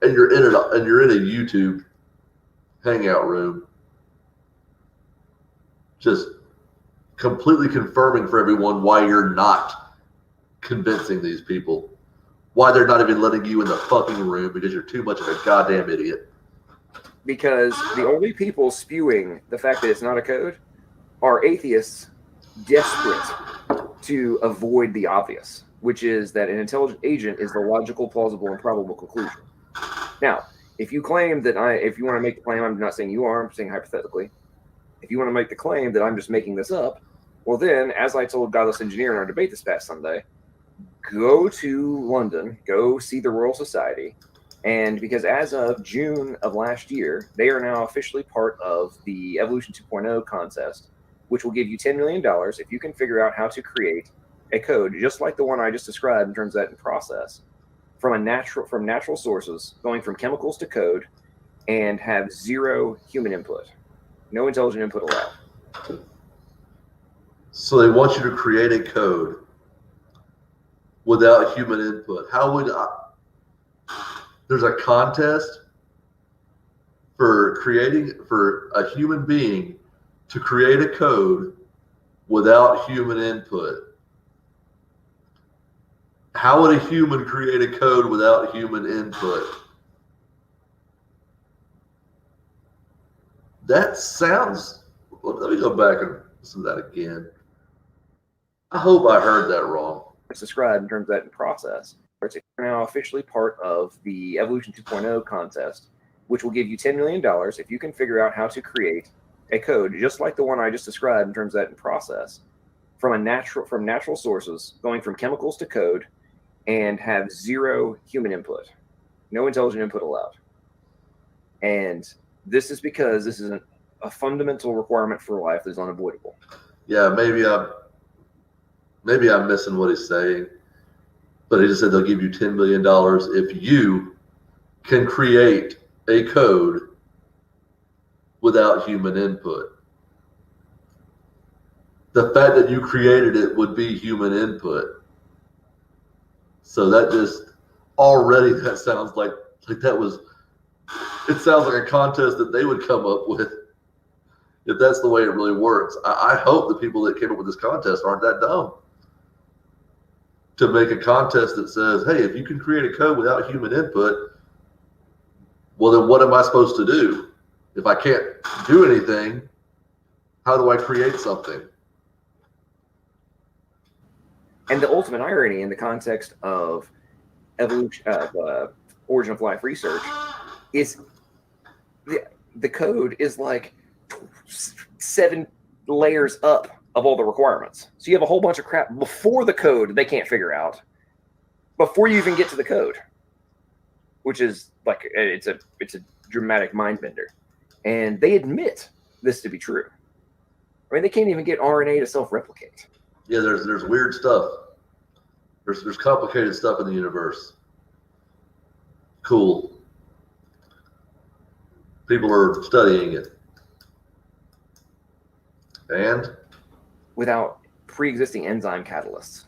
And you're in a YouTube hangout room. Just completely confirming for everyone why you're not convincing these people. Why they're not even letting you in the fucking room because you're too much of a goddamn idiot. Because the only people spewing the fact that it's not a code are atheists desperate to avoid the obvious, which is that an intelligent agent is the logical, plausible, and probable conclusion. Now, if you claim that if you want to make the claim, I'm not saying you are, I'm saying hypothetically, if you want to make the claim that I'm just making this up, well then, as I told Godless Engineer in our debate this past Sunday, go to London, go see the Royal Society, and because as of June of last year, they are now officially part of the Evolution 2.0 contest, which will give you $10 million if you can figure out how to create a code just like the one I just described in terms of that in process, from natural sources, going from chemicals to code, and have zero human input. No intelligent input allowed. So they want you to create a code without human input. How would there's a contest for a human being to create a code without human input. How would a human create a code without human input? That sounds, let me go back and listen to that again. I hope I heard that wrong. It's described in terms of that in process. It's now officially part of the Evolution 2.0 contest, which will give you $10 million if you can figure out how to create a code just like the one I just described in terms of that in process, from natural sources, going from chemicals to code, and have zero human input. No intelligent input allowed. And this is because this is a fundamental requirement for life that is unavoidable. Yeah, maybe I'm missing what he's saying, but he just said they'll give you $10 million if you can create a code without human input. The fact that you created it would be human input. So that just already, that sounds like that was, it sounds like a contest that they would come up with. if that's the way it really works. I hope the people that came up with this contest aren't that dumb to make a contest that says, hey, if you can create a code without human input, well, then what am I supposed to do? If I can't do anything, how do I create something? And the ultimate irony in the context of evolution, origin of life research, is the code is like 7 layers up of all the requirements. So you have a whole bunch of crap before the code they can't figure out, before you even get to the code, which is like it's a dramatic mind bender. And they admit this to be true. I mean, they can't even get RNA to self-replicate. Yeah, there's weird stuff. There's complicated stuff in the universe. Cool. People are studying it. And without pre-existing enzyme catalysts.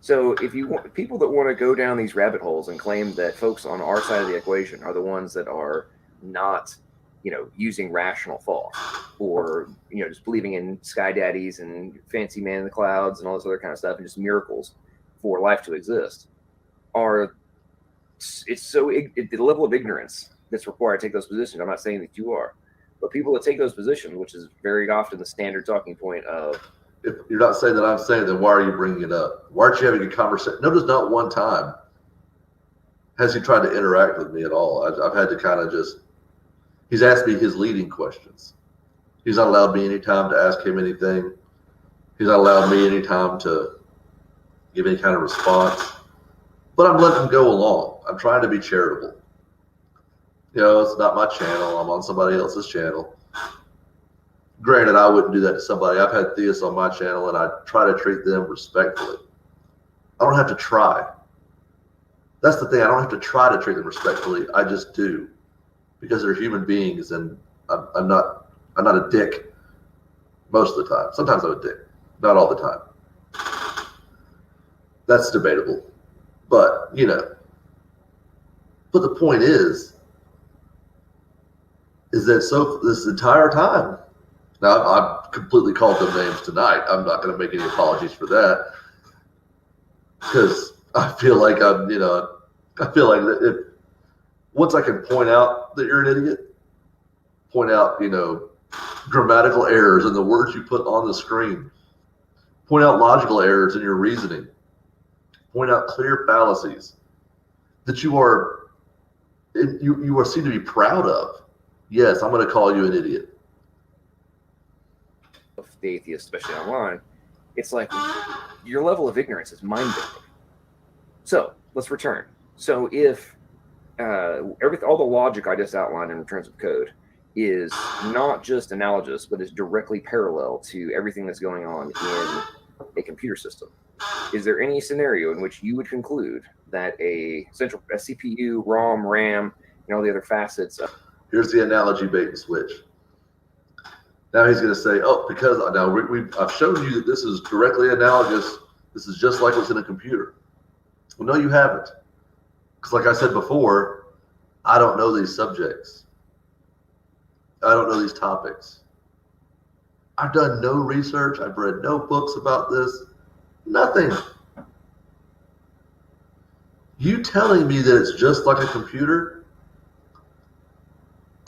So if you want people that want to go down these rabbit holes and claim that folks on our side of the equation are the ones that are not, using rational thought, or, just believing in sky daddies and fancy man in the clouds and all this other kind of stuff, and just miracles for life to exist, the level of ignorance that's required to take those positions. I'm not saying that you are, but people that take those positions, which is very often the standard talking point of, if you're not saying that I'm saying, then why are you bringing it up? Why aren't you having a conversation? Notice not one time has he tried to interact with me at all. I've had to kind of he's asked me his leading questions. He's not allowed me any time to ask him anything. He's not allowed me any time to give any kind of response. But I'm letting him go along. I'm trying to be charitable. It's not my channel. I'm on somebody else's channel. Granted, I wouldn't do that to somebody. I've had theists on my channel, and I try to treat them respectfully. I don't have to try. That's the thing. I don't have to try to treat them respectfully. I just do, because they're human beings, and I'm not a dick most of the time. Sometimes I'm a dick, not all the time. That's debatable, but But the point is that this entire time. Now, I've completely called them names tonight. I'm not going to make any apologies for that, because I feel like that once I can point out that you're an idiot, point out, grammatical errors in the words you put on the screen, point out logical errors in your reasoning, point out clear fallacies that you are seen to be proud of. Yes, I'm going to call you an idiot. The atheists, especially online, it's like your level of ignorance is mind-bending. So let's return. So if all the logic I just outlined in terms of code is not just analogous, but is directly parallel to everything that's going on in a computer system, is there any scenario in which you would conclude that a CPU, ROM, RAM, and all the other facets Here's the analogy bait and switch. Now he's going to say, oh, because now I've shown you that this is directly analogous. This is just like what's in a computer. Well, no, you haven't. Because like I said before, I don't know these subjects. I don't know these topics. I've done no research. I've read no books about this. Nothing. You telling me that it's just like a computer?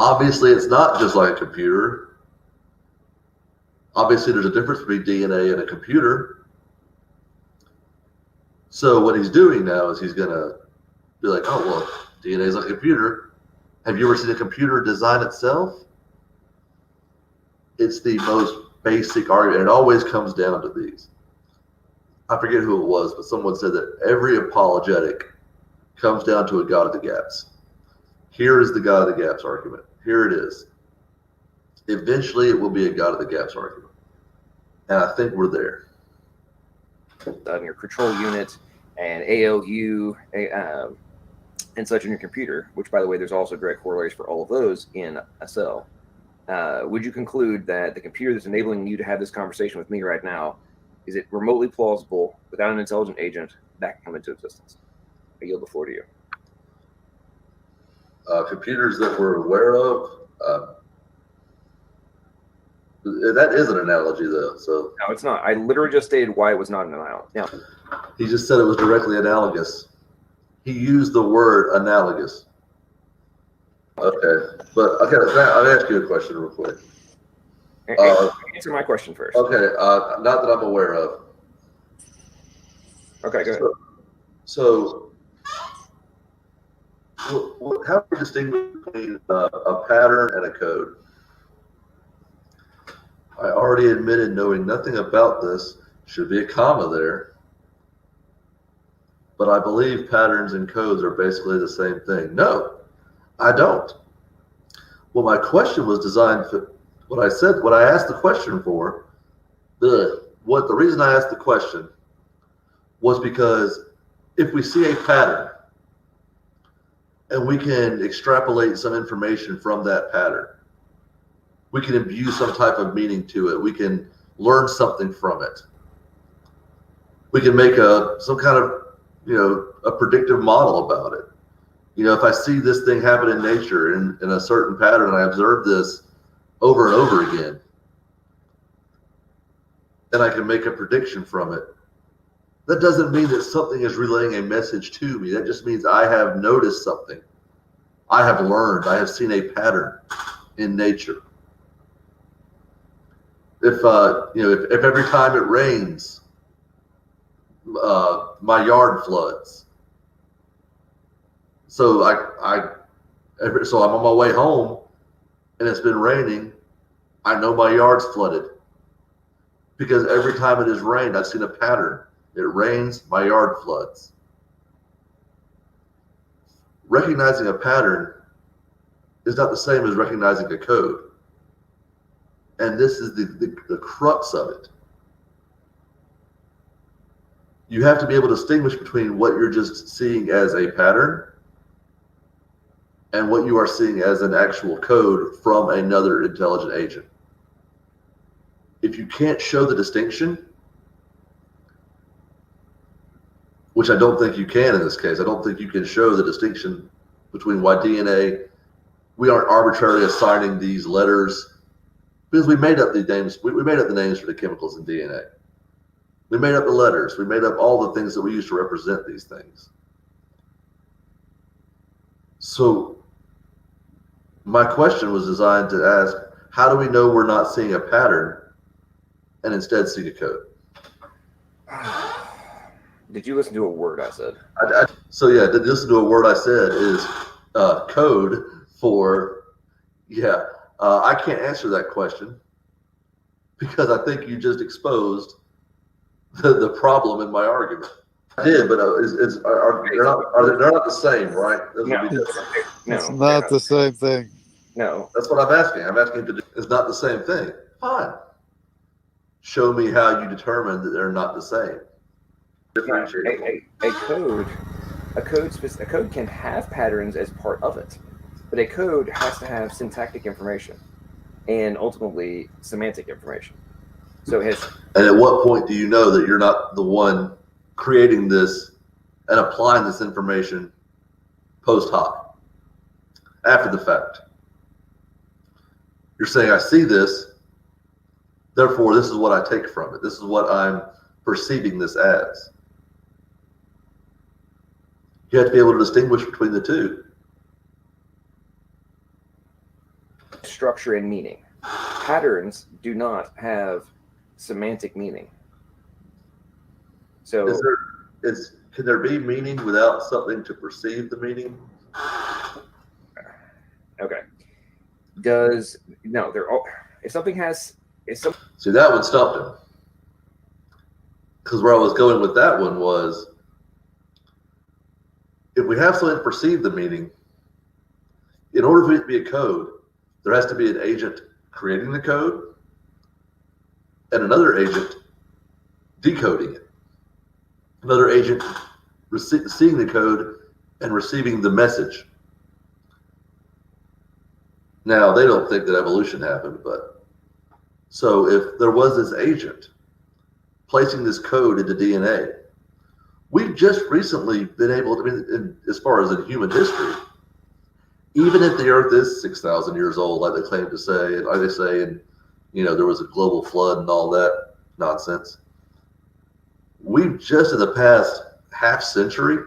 Obviously, it's not just like a computer. Obviously, there's a difference between DNA and a computer. So what he's doing now is he's going to be like, oh, well, DNA is like a computer. Have you ever seen a computer design itself? It's the most basic argument. And it always comes down to these. I forget who it was, but someone said that every apologetic comes down to a God of the gaps. Here is the God of the gaps argument. Here it is. Eventually, it will be a God of the gaps argument. And I think we're there. Your control unit and ALU and such in your computer, which, by the way, there's also direct corollaries for all of those in a cell. Would you conclude that the computer that's enabling you to have this conversation with me right now, is it remotely plausible without an intelligent agent that can come into existence? I yield the floor to you. Computers that we're aware of, That is an analogy, though. So No, it's not. I literally just stated why it was not an analogy. Now, he just said it was directly analogous. He used the word analogous. Okay, but okay, I'll ask you a question real quick. Answer my question first. Okay, not that I'm aware of. Okay, go ahead. So how do you distinguish between a pattern and a code? I already admitted knowing nothing about this. Should be a comma there. But I believe patterns and codes are basically the same thing. No, I don't. Well, my question was designed for what I asked the question for. The reason I asked the question was because if we see a pattern and we can extrapolate some information from that pattern, we can imbue some type of meaning to it. We can learn something from it. We can make some kind of, a predictive model about it. If I see this thing happen in nature in a certain pattern, and I observe this over and over again, and I can make a prediction from it. That doesn't mean that something is relaying a message to me. That just means I have noticed something. I have learned. I have seen a pattern in nature. If every time it rains, my yard floods. So so I'm on my way home, and it's been raining. I know my yard's flooded because every time it has rained, I've seen a pattern. It rains, my yard floods. Recognizing a pattern is not the same as recognizing a code. And this is the crux of it. You have to be able to distinguish between what you're just seeing as a pattern and what you are seeing as an actual code from another intelligent agent. If you can't show the distinction, which I don't think you can in this case, I don't think you can show the distinction between why DNA, we aren't arbitrarily assigning these letters because we made up the names. We made up the names for the chemicals in DNA. We made up the letters. We made up all the things that we use to represent these things. So my question was designed to ask, how do we know we're not seeing a pattern and instead seeing a code? Did you listen to a word I said? So yeah, did listen to a word I said is code for, I can't answer that question because I think you just exposed the problem in my argument. I did, but they're not the same, right? It's not the same thing. No. That's what I'm asking. I'm asking to do. It's not the same thing. Fine. Show me how you determine that they're not the same. A code can have patterns as part of it, but a code has to have syntactic information and ultimately semantic information. So it has. And at what point do you know that you're not the one creating this and applying this information post hoc, after the fact? You're saying, I see this, therefore this is what I take from it. This is what I'm perceiving this as. You have to be able to distinguish between the two. Structure and meaning. Patterns do not have semantic meaning. So can there be meaning without something to perceive the meaning? Okay. See, that one stumped him. Because where I was going with that one was, if we have something to perceive the meaning, in order for it to be a code, there has to be an agent creating the code and another agent decoding it. Another agent seeing the code and receiving the message. Now, they don't think that evolution happened, but so if there was this agent placing this code into DNA, we've just recently been able to, as far as in human history, even if the Earth is 6,000 years old, like they claim to say, and like they say in there was a global flood and all that nonsense. We've just in the past half century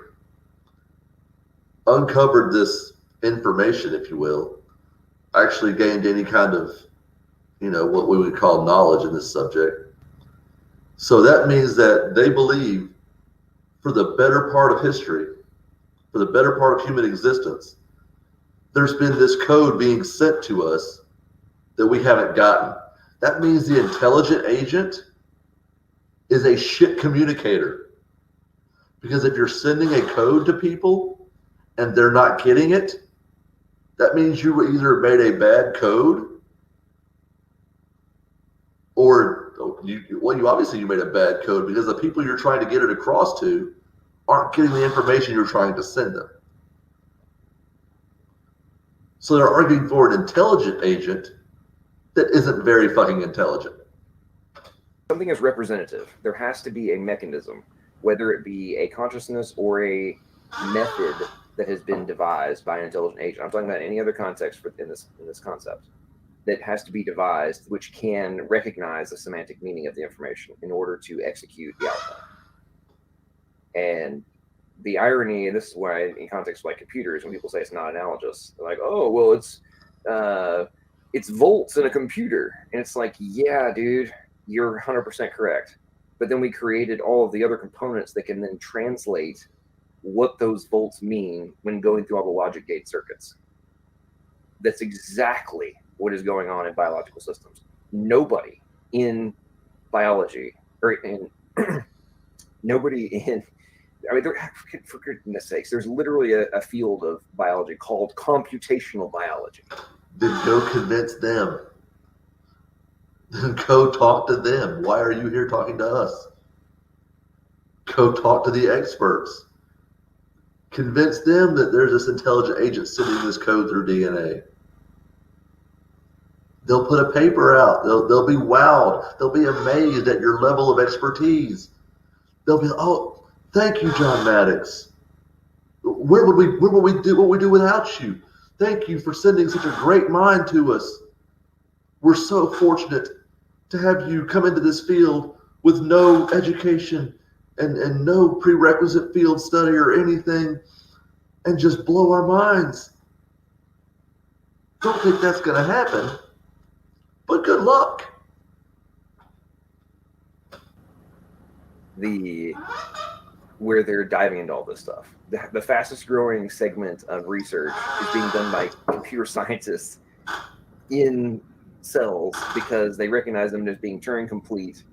uncovered this information, if you will, actually gained any kind of, what we would call knowledge in this subject. So that means that they believe for the better part of history, for the better part of human existence, there's been this code being sent to us that we haven't gotten. That means the intelligent agent is a shit communicator. Because if you're sending a code to people and they're not getting it, that means you either made a bad code or you made a bad code because the people you're trying to get it across to aren't getting the information you're trying to send them. So they're arguing for an intelligent agent that isn't very fucking intelligent. Something is representative. There has to be a mechanism, whether it be a consciousness or a method that has been devised by an intelligent agent. I'm talking about any other context in this concept that has to be devised, which can recognize the semantic meaning of the information in order to execute the outcome. And the irony, and this is why in context like computers, when people say it's not analogous, they're like, oh, well, it's volts in a computer. And it's like, yeah, dude, you're 100% correct. But then we created all of the other components that can then translate what those volts mean when going through all the logic gate circuits. That's exactly what is going on in biological systems. Nobody in biology, or nobody in, for goodness sakes, there's literally a field of biology called computational biology. Then go convince them. Then go talk to them. Why are you here talking to us? Go talk to the experts. Convince them that there's this intelligent agent sending this code through DNA. They'll put a paper out. They'll be wowed. They'll be amazed at your level of expertise. They'll be, oh, thank you, John Maddox. Where would we do what we do without you? Thank you for sending such a great mind to us. We're so fortunate to have you come into this field with no education and no prerequisite field study or anything, and just blow our minds. Don't think that's going to happen, but good luck. Where they're diving into all this stuff. The fastest growing segment of research is being done by computer scientists in cells because they recognize them as being Turing complete,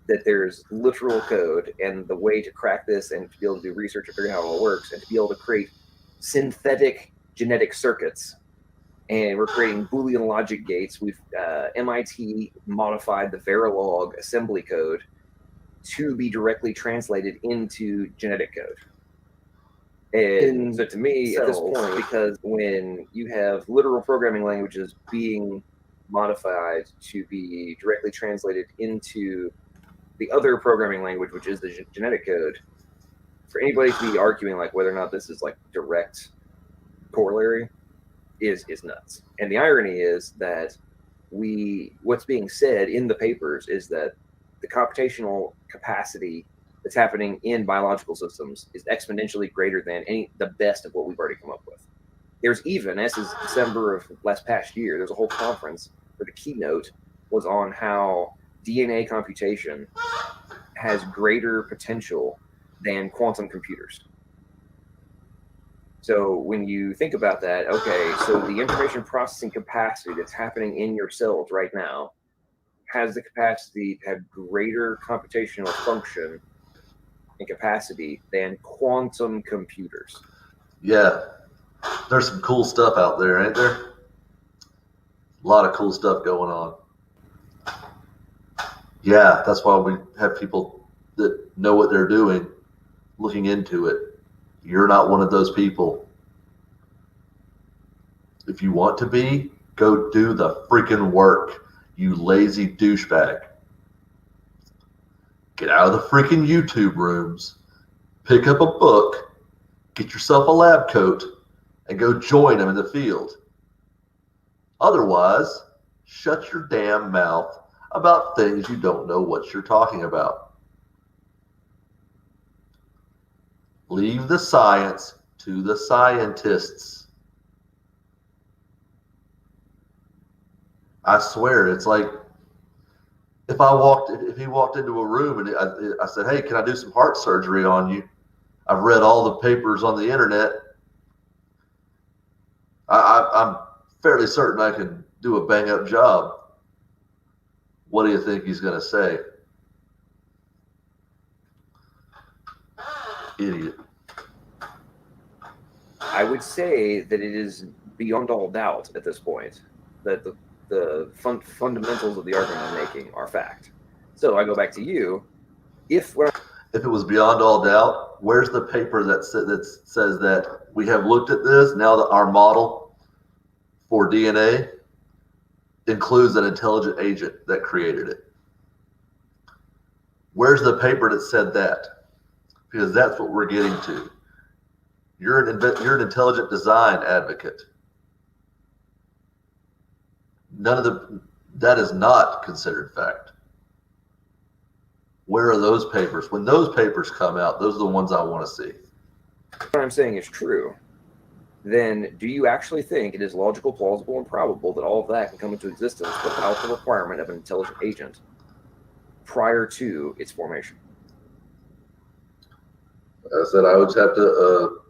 that there's literal code, and the way to crack this and to be able to do research and figure out how it all works and to be able to create synthetic genetic circuits. And we're creating Boolean logic gates. We've MIT modified the Verilog assembly code to be directly translated into genetic code. And so to me, at this point, because when you have literal programming languages being modified to be directly translated into the other programming language, which is the genetic code, for anybody to be arguing like whether or not this is like direct corollary is nuts. And the irony is that what's being said in the papers is that the computational capacity that's happening in biological systems is exponentially greater than the best of what we've already come up with. There's even, this is December of last past year, there's a whole conference where the keynote was on how DNA computation has greater potential than quantum computers. So when you think about that, okay, so the information processing capacity that's happening in your cells right now has the capacity to have greater computational function and capacity than quantum computers. Yeah, there's some cool stuff out there, ain't there? A lot of cool stuff going on. Yeah, that's why we have people that know what they're doing looking into it. You're not one of those people. If you want to be, go do the freaking work, you lazy douchebag. Get out of the freaking YouTube rooms, pick up a book, get yourself a lab coat, and go join them in the field. Otherwise, shut your damn mouth about things you don't know what you're talking about. Leave the science to the scientists. I swear, it's like if he walked into a room and I said, "Hey, can I do some heart surgery on you? I've read all the papers on the internet. I'm fairly certain I can do a bang up job." What do you think he's going to say? Idiot. I would say that it is beyond all doubt at this point that the fundamentals of the argument I'm making are fact. So I go back to you. If it was beyond all doubt, where's the paper that says that we have looked at this, now that our model for DNA includes an intelligent agent that created it? Where's the paper that said that? Because that's what we're getting to. You're an intelligent design advocate. That is not considered fact. Where are those papers? When those papers come out, those are the ones I want to see. What I'm saying is true, then do you actually think it is logical, plausible, and probable that all of that can come into existence without the requirement of an intelligent agent prior to its formation? I said I would have to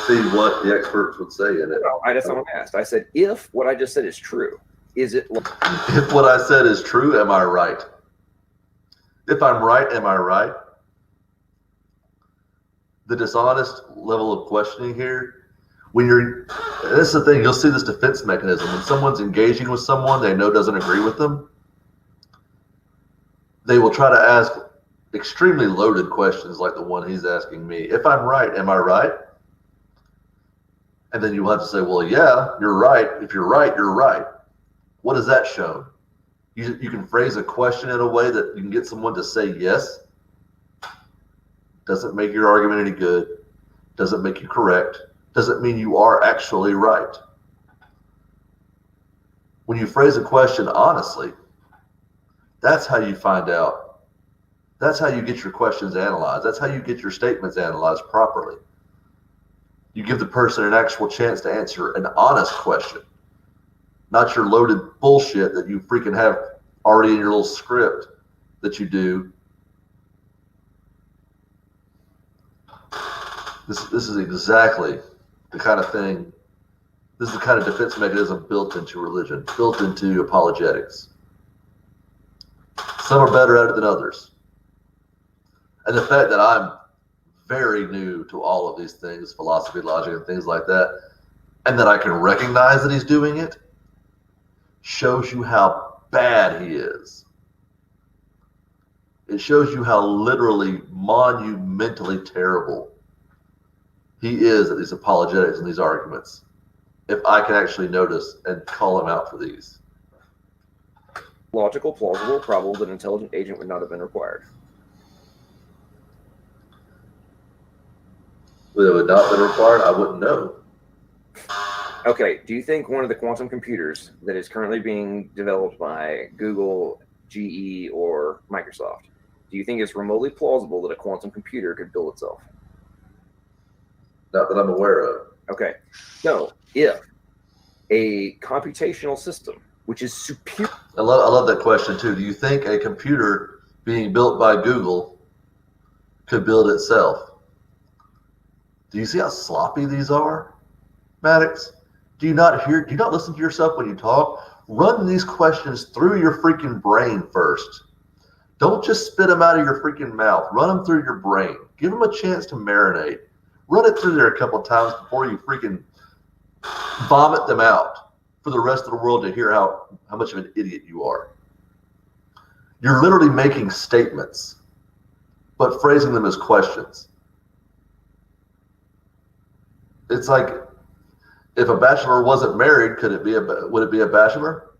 see what the experts would say in it. No, that's not what I asked. I said, if what I just said is true, is it? If what I said is true, am I right? If I'm right, am I right? The dishonest level of questioning here, this is the thing, you'll see this defense mechanism. When someone's engaging with someone they know doesn't agree with them, they will try to ask extremely loaded questions like the one he's asking me. If I'm right, am I right? And then you'll have to say, well, yeah, you're right. If you're right, you're right. What has that shown? You can phrase a question in a way that you can get someone to say yes. Doesn't make your argument any good. Doesn't make you correct. Doesn't mean you are actually right. When you phrase a question honestly, that's how you find out. That's how you get your questions analyzed. That's how you get your statements analyzed properly. You give the person an actual chance to answer an honest question, not your loaded bullshit that you freaking have already in your little script that you do. This is exactly the kind of thing, this is the kind of defense mechanism built into religion, built into apologetics. Some are better at it than others. And the fact that I'm very new to all of these things, philosophy, logic, and things like that, and that I can recognize that he's doing it, shows you how bad he is. It shows you how literally monumentally terrible he is at these apologetics and these arguments. If I can actually notice and call him out for these. Logical, plausible, probable that an intelligent agent would not have been required. Would it have not been required? I wouldn't know. Okay, do you think one of the quantum computers that is currently being developed by Google, GE, or Microsoft, do you think it's remotely plausible that a quantum computer could build itself? Not that I'm aware of. Okay, so if a computational system, which is superior... I love that question too. Do you think a computer being built by Google could build itself? Do you see how sloppy these are, Maddox? Do you not listen to yourself when you talk? Run these questions through your freaking brain first. Don't just spit them out of your freaking mouth. Run them through your brain. Give them a chance to marinate. Run it through there a couple of times before you freaking vomit them out for the rest of the world to hear how much of an idiot you are. You're literally making statements, but phrasing them as questions. It's like, if a bachelor wasn't married, would it be a bachelor?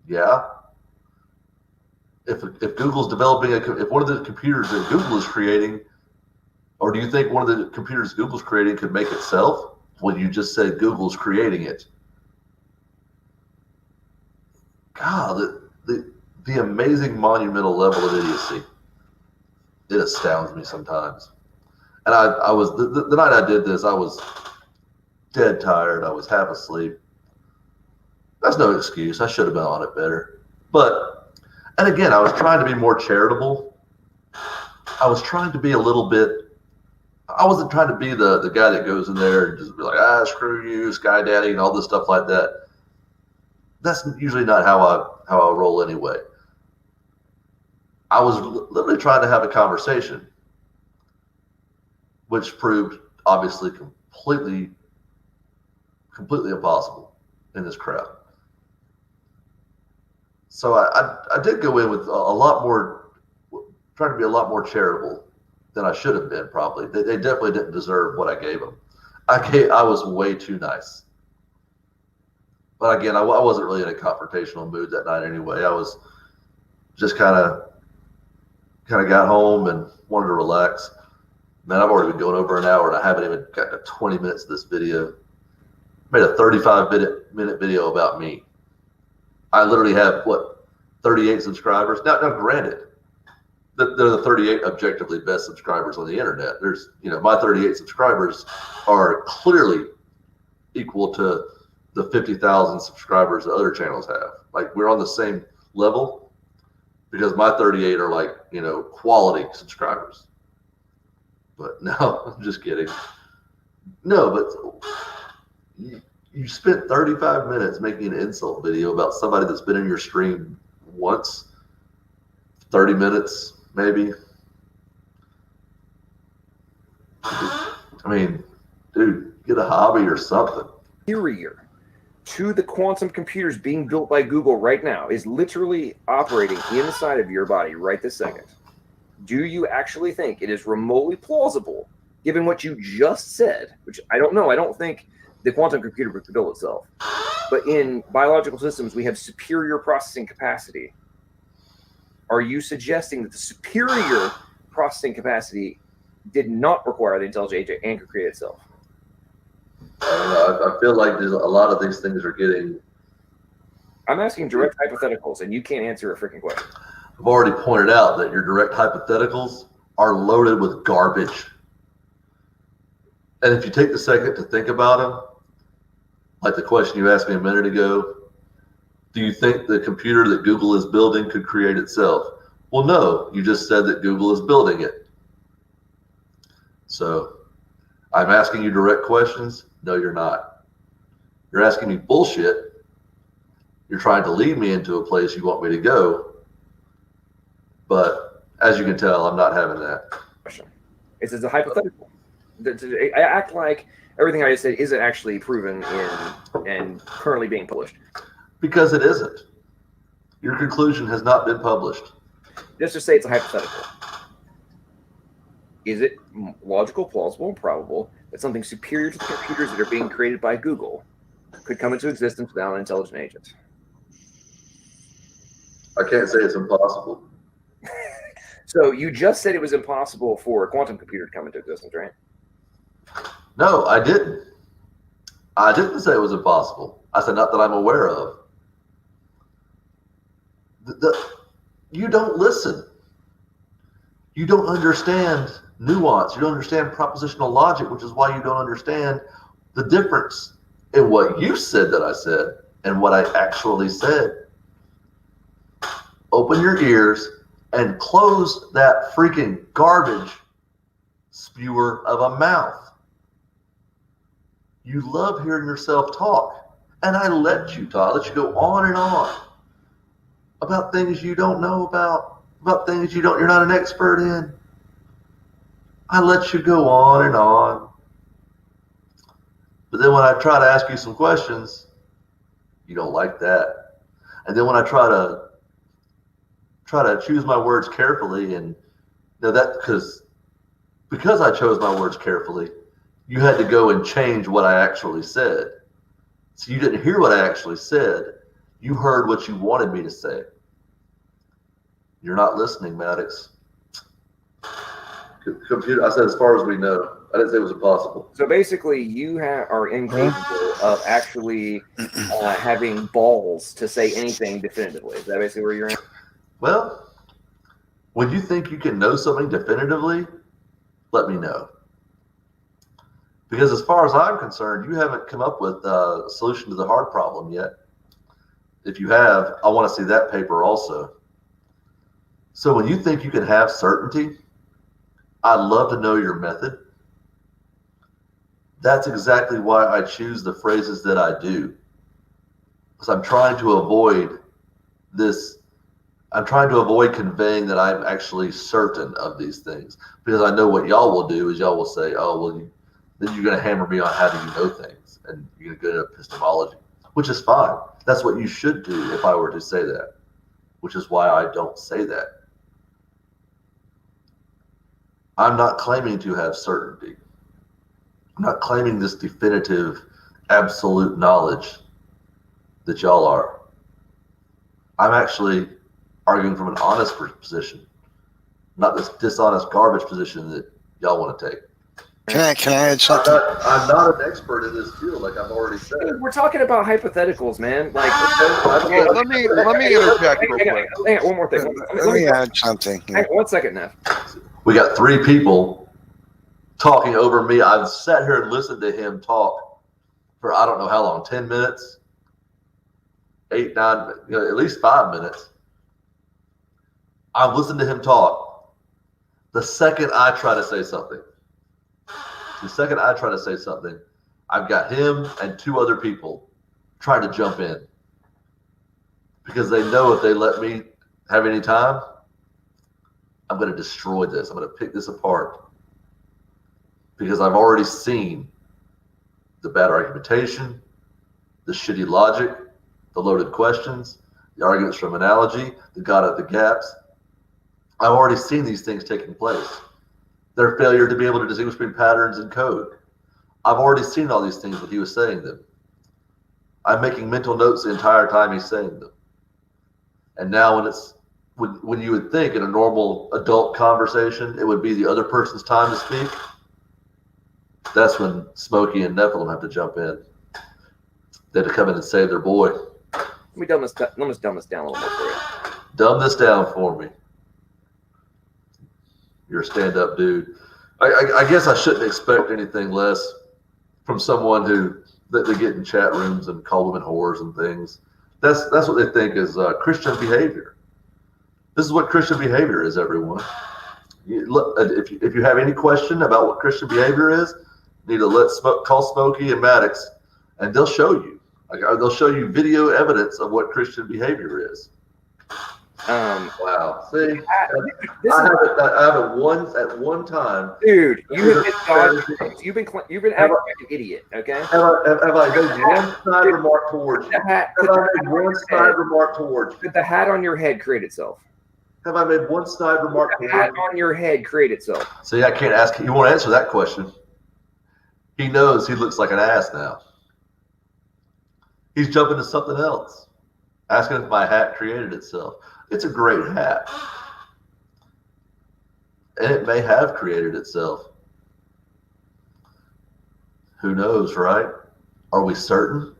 Yeah. If Google's developing if one of the computers that Google is creating, or do you think one of the computers Google's creating could make itself? When you just said Google's creating it. God, the amazing monumental level of idiocy. It astounds me sometimes. And I was the night I did this, I was dead tired. I was half asleep. That's no excuse. I should have been on it better. But, and again, I was trying to be more charitable. I was trying to be a little bit, I wasn't trying to be the guy that goes in there and just be like, screw you, Sky Daddy, and all this stuff like that. That's usually not how I roll anyway. I was literally trying to have a conversation, which proved obviously completely impossible in this crowd. So I did go in with a lot more, trying to be a lot more charitable than I should have been. Probably they definitely didn't deserve what I gave them. I was way too nice. But again, I wasn't really in a confrontational mood that night anyway. I was just kind of got home and wanted to relax. Man, I've already been going over an hour and I haven't even gotten to 20 minutes of this video. Made a 35-minute video about me. I literally have, 38 subscribers? Now granted, they're the 38 objectively best subscribers on the internet. There's, my 38 subscribers are clearly equal to the 50,000 subscribers that other channels have. Like, we're on the same level because my 38 are like, quality subscribers. But no, I'm just kidding. No, but you spent 35 minutes making an insult video about somebody that's been in your stream once, 30 minutes maybe. I mean, dude, get a hobby or something. Superior to the quantum computers being built by Google right now is literally operating inside of your body right this second. Do you actually think it is remotely plausible, given what you just said, which I don't know, I don't think the quantum computer would build itself, but in biological systems, we have superior processing capacity. Are you suggesting that the superior processing capacity did not require the intelligent agent and could create itself? I don't know. I feel like there's a lot of these things are getting. I'm asking direct hypotheticals, and you can't answer a freaking question. I've already pointed out that your direct hypotheticals are loaded with garbage. And if you take the second to think about them, like the question you asked me a minute ago, do you think the computer that Google is building could create itself? Well, no, you just said that Google is building it. So I'm asking you direct questions. No, you're not. You're asking me bullshit. You're trying to lead me into a place you want me to go. But as you can tell, I'm not having that. It's a hypothetical. I act like everything I just said isn't actually proven and currently being published. Because it isn't. Your conclusion has not been published. Let's just say it's a hypothetical. Is it logical, plausible, and probable that something superior to the computers that are being created by Google could come into existence without an intelligent agent? I can't say it's impossible. So you just said it was impossible for a quantum computer to come into existence, right? No, I didn't. I didn't say it was impossible. I said not that I'm aware of. You don't listen. You don't understand nuance. You don't understand propositional logic, which is why you don't understand the difference in what you said that I said and what I actually said. Open your ears and close that freaking garbage spewer of a mouth. You love hearing yourself talk, and I let you talk. I let you go on and on about things you don't know about things you're not an expert in. I let you go on and on. But then when I try to ask you some questions, you don't like that. And then when I try to choose my words carefully, and that because I chose my words carefully, you had to go and change what I actually said. So you didn't hear what I actually said. You heard what you wanted me to say. You're not listening, Maddox. Computer, I said as far as we know. I didn't say it was impossible. So basically, you are incapable of actually having balls to say anything definitively. Is that basically where you're at? Well, when you think you can know something definitively, let me know. Because as far as I'm concerned, you haven't come up with a solution to the hard problem yet. If you have, I want to see that paper also. So when you think you can have certainty, I'd love to know your method. That's exactly why I choose the phrases that I do. Because I'm trying to avoid this. I'm trying to avoid conveying that I'm actually certain of these things. Because I know what y'all will do is y'all will say, oh, well, then you're going to hammer me on how do you know things. And you're going to go to epistemology, which is fine. That's what you should do if I were to say that, which is why I don't say that. I'm not claiming to have certainty. I'm not claiming this definitive, absolute knowledge that y'all are. I'm actually arguing from an honest position, not this dishonest garbage position that y'all want to take. Can I add something? I'm not an expert in this field, like I've already said. We're talking about hypotheticals, man. Like, Well, let me interject real quick. Hang on, one more thing. Let me add something. Hang on 1 second, Neff. We got 3 people talking over me. I've sat here and listened to him talk for I don't know how long, 10 minutes, 8, 9, at least 5 minutes. I've listened to him talk. The second I try to say something, I've got him and 2 other people trying to jump in because they know if they let me have any time, I'm going to destroy this. I'm going to pick this apart because I've already seen the bad argumentation, the shitty logic, the loaded questions, the arguments from analogy, the God of the gaps. I've already seen these things taking place. Their failure to be able to distinguish between patterns and code. I've already seen all these things when he was saying them. I'm making mental notes the entire time he's saying them. And now when you would think in a normal adult conversation, it would be the other person's time to speak. That's when Smokey and Nephilim have to jump in. They have to come in and save their boy. Let me dumb this down a little more for you. Dumb this down for me. You're a stand-up dude. I guess I shouldn't expect anything less from someone that they get in chat rooms and call women whores and things. That's what they think is Christian behavior. This is what Christian behavior is, everyone. If you have any question about what Christian behavior is, you need to call Smokey and Maddox, and they'll show you. They'll show you video evidence of what Christian behavior is. Wow. See, I have it at one time. Dude, you have been You've been acting like an idiot. Okay. Have I made one side remark towards you? Did the hat on your head create itself? Have I made one side remark Did the hat on your head create itself? See, I can't ask. You won't answer that question. He knows he looks like an ass now. He's jumping to something else, asking if my hat created itself. It's a great hat. And it may have created itself. Who knows, right? Are we certain?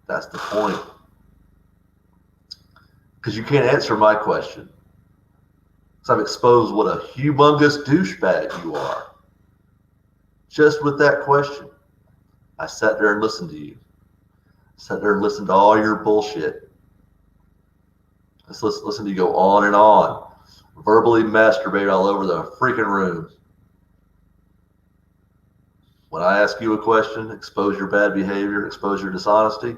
That's the point. Because you can't answer my question. So I've exposed what a humongous douchebag you are. Just with that question. I sat there and listened to you. Sat there and listened to all your bullshit. Let's listen to you go on and on. Verbally masturbate all over the freaking room. When I ask you a question, expose your bad behavior, expose your dishonesty.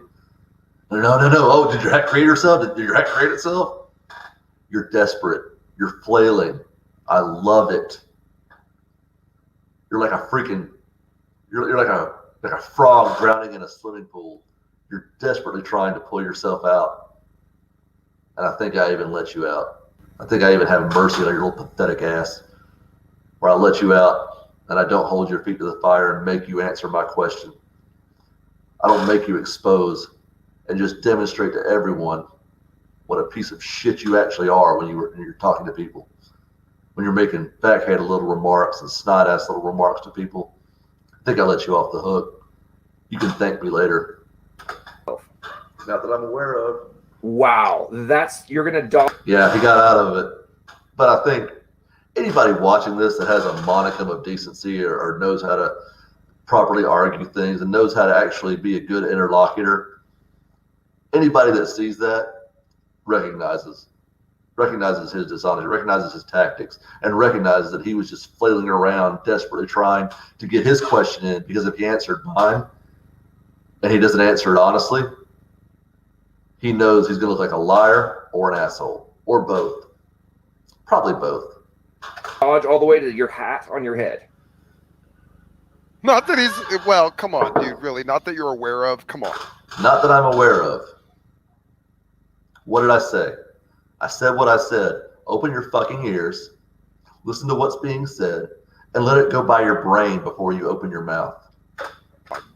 No. Oh, did your hat create itself? Did your hat create itself? You're desperate. You're flailing. I love it. You're like a freaking, you're like a frog drowning in a swimming pool. You're desperately trying to pull yourself out. And I think I even let you out. I think I even have mercy on your little pathetic ass, where I let you out and I don't hold your feet to the fire and make you answer my question. I don't make you expose and just demonstrate to everyone what a piece of shit you actually are when you're talking to people. when you're making backhanded little remarks and snide-ass little remarks to people, I think I let you off the hook. You can thank me later. Not that I'm aware of. Wow, you're gonna dog. Yeah, he got out of it. But I think anybody watching this that has a modicum of decency or knows how to properly argue things and knows how to actually be a good interlocutor, anybody that sees that recognizes his dishonesty, recognizes his tactics, and recognizes that he was just flailing around, desperately trying to get his question in, because if he answered mine and he doesn't answer it honestly, he knows he's going to look like a liar or an asshole, or both. Probably both. Dodge all the way to your hat on your head. Not that he's, well, come on, dude, really. Not that you're aware of. Come on. Not that I'm aware of. What did I say? I said what I said. Open your fucking ears, listen to what's being said, and let it go by your brain before you open your mouth.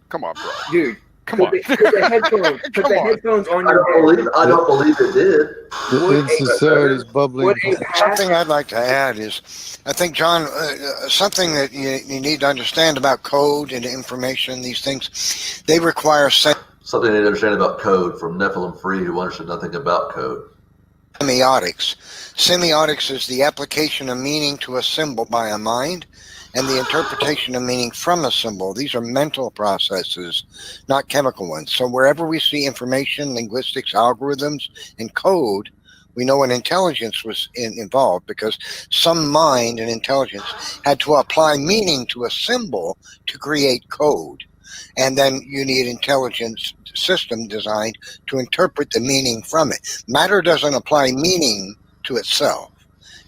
Come on, bro. Dude, Come on. put the headphones on your head. I don't believe it did. The insincerity's bubbling. Something I'd like to add is, I think, John, something that you need to understand about code and information, these things, they require Something I need to understand about code from Nephilim Free, who understood nothing about code. semiotics. Semiotics is the application of meaning to a symbol by a mind and the interpretation of meaning from a symbol. These are mental processes, not chemical ones. So wherever we see information, linguistics, algorithms, and code, we know an intelligence was involved, because some mind and intelligence had to apply meaning to a symbol to create code. And then you need intelligence system designed to interpret the meaning from it. Matter doesn't apply meaning to itself.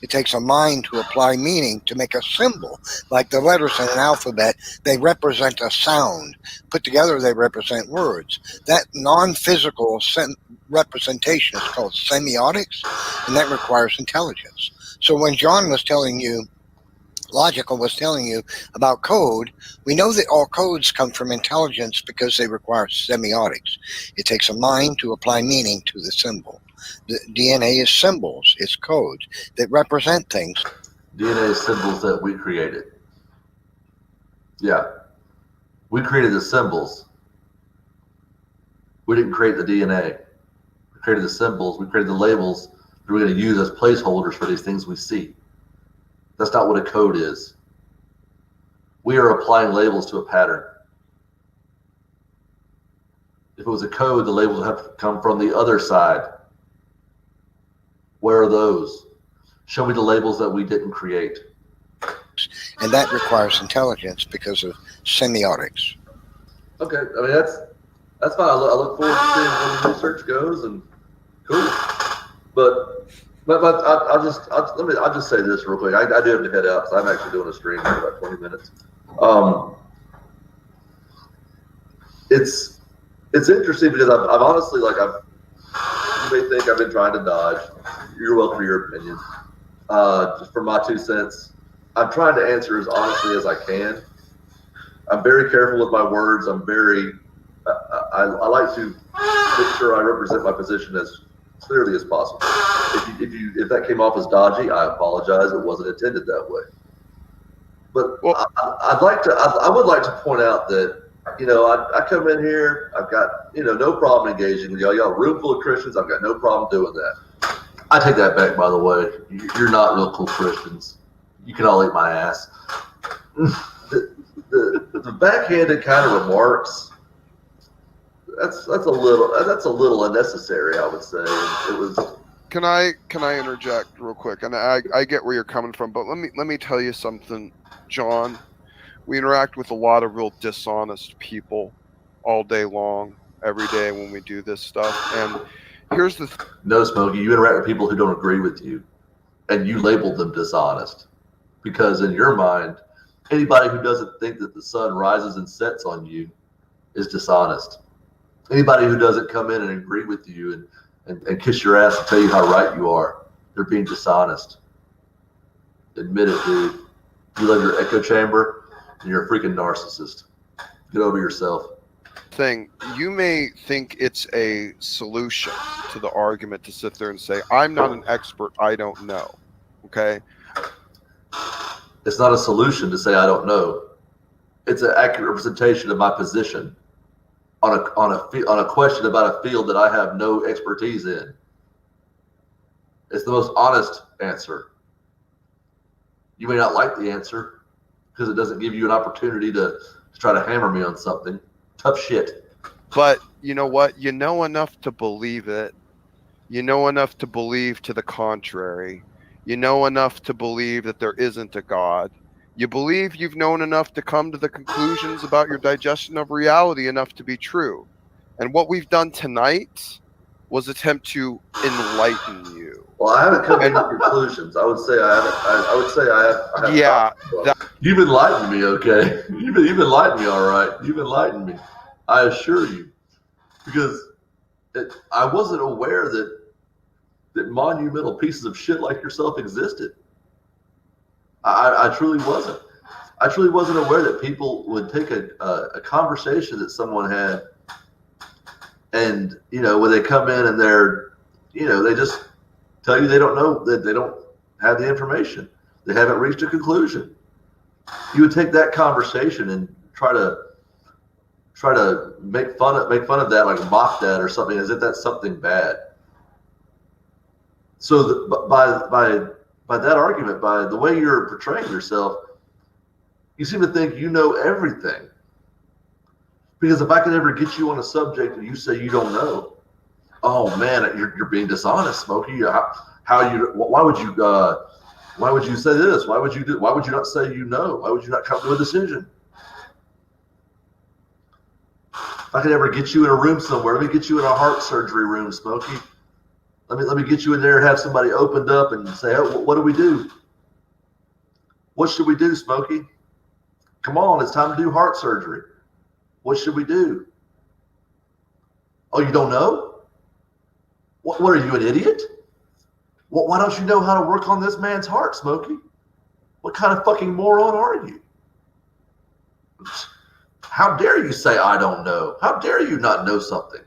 It takes a mind to apply meaning to make a symbol. Like the letters in an alphabet, they represent a sound. Put together, they represent words. That non-physical representation is called semiotics, and that requires intelligence. So when John was telling you, Logical was telling you about code, we know that all codes come from intelligence because they require semiotics. It takes a mind to apply meaning to the symbol. The DNA is symbols, it's codes that represent things. DNA is symbols that we created. Yeah. We created the symbols. We didn't create the DNA. We created the symbols. We created the labels that we're going to use as placeholders for these things we see. That's not what a code is. We are applying labels to a pattern. If it was a code, the labels would have to come from the other side. Where are those? Show me the labels that we didn't create. And that requires intelligence because of semiotics. Okay, I mean that's fine. I look forward to seeing where the research goes, and cool. But I'll just say this real quick. I do have to head out, so I'm actually doing a stream in about 20 minutes. It's interesting because I've honestly, like, you may think I've been trying to dodge. You're welcome to your opinion. Just for my 2 cents, I'm trying to answer as honestly as I can. I'm very careful with my words. I'm very, I like to make sure I represent my position as clearly as possible. If that came off as dodgy, I apologize. It wasn't intended that way. But well, I would like to point out that, you know, I come in here, I've got, you know, no problem engaging with y'all. Y'all, room full of Christians, I've got no problem doing that. I take that back, by the way. You're not real cool Christians. You can all eat my ass. The backhanded kind of remarks, that's a little unnecessary, I would say. It was. Can I interject real quick? And I get where you're coming from, but let me tell you something, John. We interact with a lot of real dishonest people all day long, every day when we do this stuff. And here's the No, Smokey, you interact with people who don't agree with you, and you label them dishonest. Because in your mind, anybody who doesn't think that the sun rises and sets on you is dishonest. Anybody who doesn't come in and agree with you and kiss your ass and tell you how right you are, they're being dishonest. Admit it, dude. You live in your echo chamber, and you're a freaking narcissist. Get over yourself. You may think it's a solution to the argument to sit there and say, I'm not an expert, I don't know. Okay? It's not a solution to say I don't know. It's an accurate representation of my position on a question about a field that I have no expertise in. It's the most honest answer. You may not like the answer because it doesn't give you an opportunity to try to hammer me on something. Tough shit. But you know what? You know enough to believe it. You know enough to believe to the contrary. You know enough to believe that there isn't a God. You believe you've known enough to come to the conclusions about your digestion of reality enough to be true. And what we've done tonight was attempt to enlighten you. Well, I haven't come to any conclusions. I would say I haven't. I would say I have. Yeah, You've enlightened me, okay? You've enlightened me, all right. You've enlightened me. I assure you, because I wasn't aware that monumental pieces of shit like yourself existed. I truly wasn't. I truly wasn't aware that people would take a conversation that someone had, and when they come in and they're, they just tell you they don't know, that they don't have the information, they haven't reached a conclusion. You would take that conversation and try to make fun of that, like mock that or something, as if that's something bad. So by that argument, by the way you're portraying yourself, you seem to think you know everything. Because if I could ever get you on a subject and you say you don't know, oh man, you're being dishonest, Smokey. Why would you say this? Why would you not say you know? Why would you not come to a decision? If I could ever get you in a room somewhere, let me get you in a heart surgery room, Smokey. Let me get you in there and have somebody opened up and say, oh, what do we do? What should we do, Smokey? Come on, it's time to do heart surgery. What should we do? Oh, you don't know? What are you, an idiot? Why don't you know how to work on this man's heart, Smokey? What kind of fucking moron are you? How dare you say I don't know? How dare you not know something?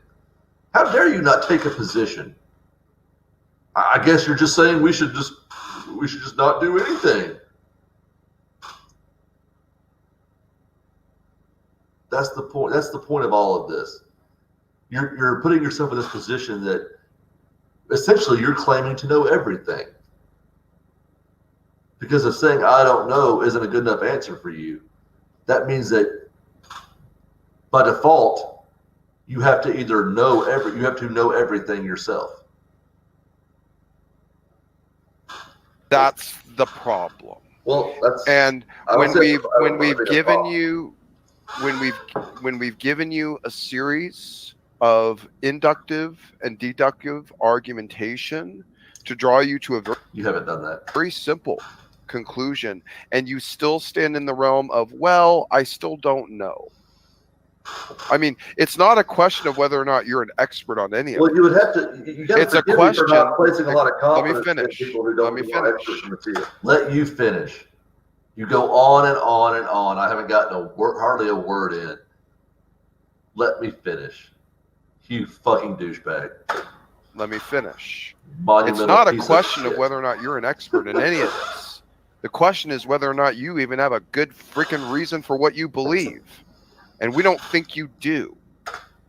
How dare you not take a position? I guess you're just saying we should just not do anything. That's the point. That's the point of all of this. You're putting yourself in this position that essentially you're claiming to know everything. Because if saying I don't know isn't a good enough answer for you, that means that by default you have to either know everything yourself. That's the problem. Well, when we've given you a series of inductive and deductive argumentation to draw you to you haven't done that. Very simple conclusion, and you still stand in the realm of, well, I still don't know. I mean, it's not a question of whether or not you're an expert on any of it. Well, you would have to. It's a question. For not placing a lot of confidence in people who don't know experts in the field. Let you finish. You go on and on and on. I haven't gotten hardly a word in. Let me finish. You fucking douchebag. Let me finish. Monumental it's not a question of whether or not you're an expert in any of this. The question is whether or not you even have a good freaking reason for what you believe. And we don't think you do.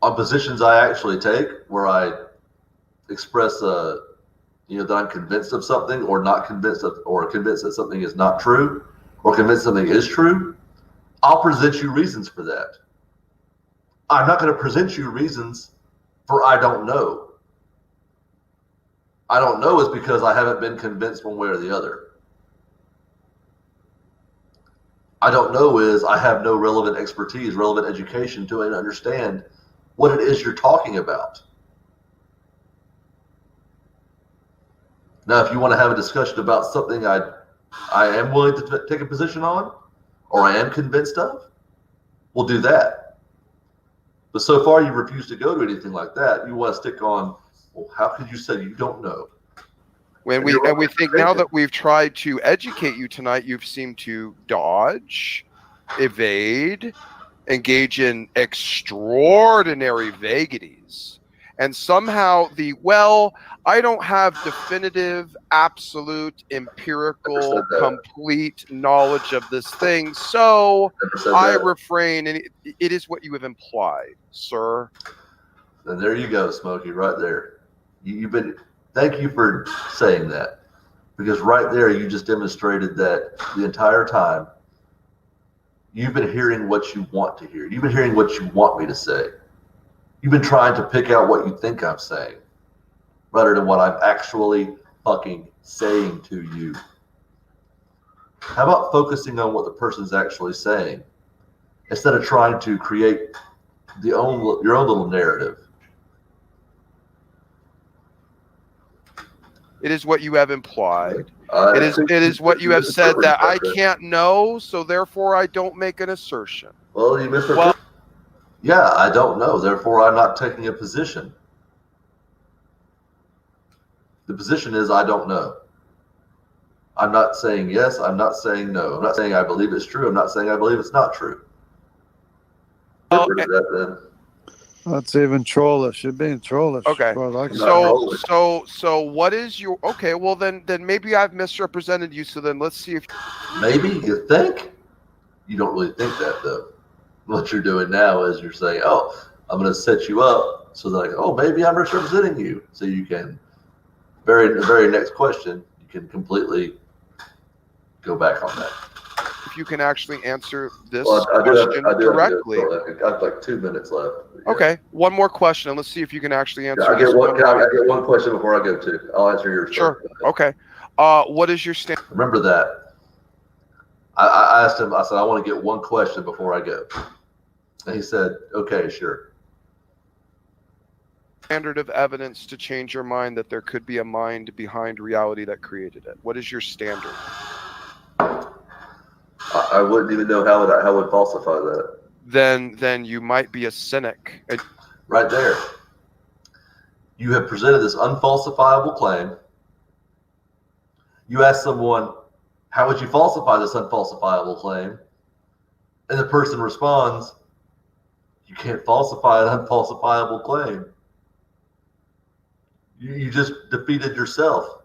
On positions I actually take, where I express, that I'm convinced of something, or not convinced of, or convinced that something is not true, or convinced something is true, I'll present you reasons for that. I'm not going to present you reasons for I don't know. I don't know is because I haven't been convinced one way or the other. I don't know is I have no relevant expertise, relevant education to understand what it is you're talking about. Now, if you want to have a discussion about something I am willing to take a position on, or I am convinced of, we'll do that. But so far, you refuse to go to anything like that. You want to stick on, well, how could you say you don't know? And we think now that we've tried to educate you tonight, you've seemed to dodge, evade, engage in extraordinary vagaries, And somehow I don't have definitive, absolute, empirical, complete knowledge of this thing, so I refrain. And it is what you have implied, sir. And there you go, Smokey, right there. Thank you for saying that, because right there you just demonstrated that the entire time you've been hearing what you want to hear. You've been hearing what you want me to say. You've been trying to pick out what you think I'm saying rather than what I'm actually fucking saying to you. How about focusing on what the person's actually saying instead of trying to create your own little narrative? It is what you have implied. It is what you have said that I can't know, so therefore I don't make an assertion. Well, you misinterpreted. Yeah, I don't know. Therefore, I'm not taking a position. The position is I don't know. I'm not saying yes. I'm not saying no. I'm not saying I believe it's true. I'm not saying I believe it's not true. That's even trollish. You're being trollish. Okay. So what is your okay? Well, then maybe I've misrepresented you. So then let's see if maybe you think you don't really think that though. What you're doing now is you're saying, "Oh, I'm going to set you up so that maybe I'm misrepresenting you." So you can the very next question you can completely go back on that. If you can actually answer this question directly. I've got like 2 minutes left. Yeah. Okay, one more question, and let's see if you can actually answer. I get one question before I go to. I'll answer yours. Sure. Okay. What is your stand? Remember that. I asked him. I said I want to get one question before I go, and he said, "Okay, sure." Standard of evidence to change your mind that there could be a mind behind reality that created it. What is your standard? I wouldn't even know how would falsify that. Then you might be a cynic. Right there. You have presented this unfalsifiable claim. You ask someone, how would you falsify this unfalsifiable claim? And the person responds, you can't falsify an unfalsifiable claim. You just defeated yourself.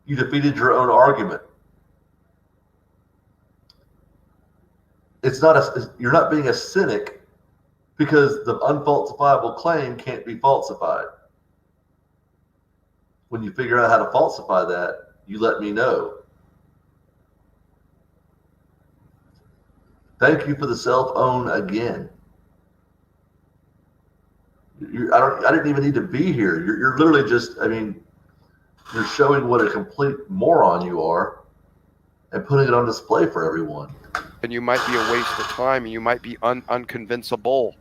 You defeated your own argument. You're not being a cynic because the unfalsifiable claim can't be falsified. When you figure out how to falsify that, you let me know. Thank you for the cell phone again. I didn't even need to be here. You're literally just, you're showing what a complete moron you are and putting it on display for everyone. And you might be a waste of time, and you might be unconvincible.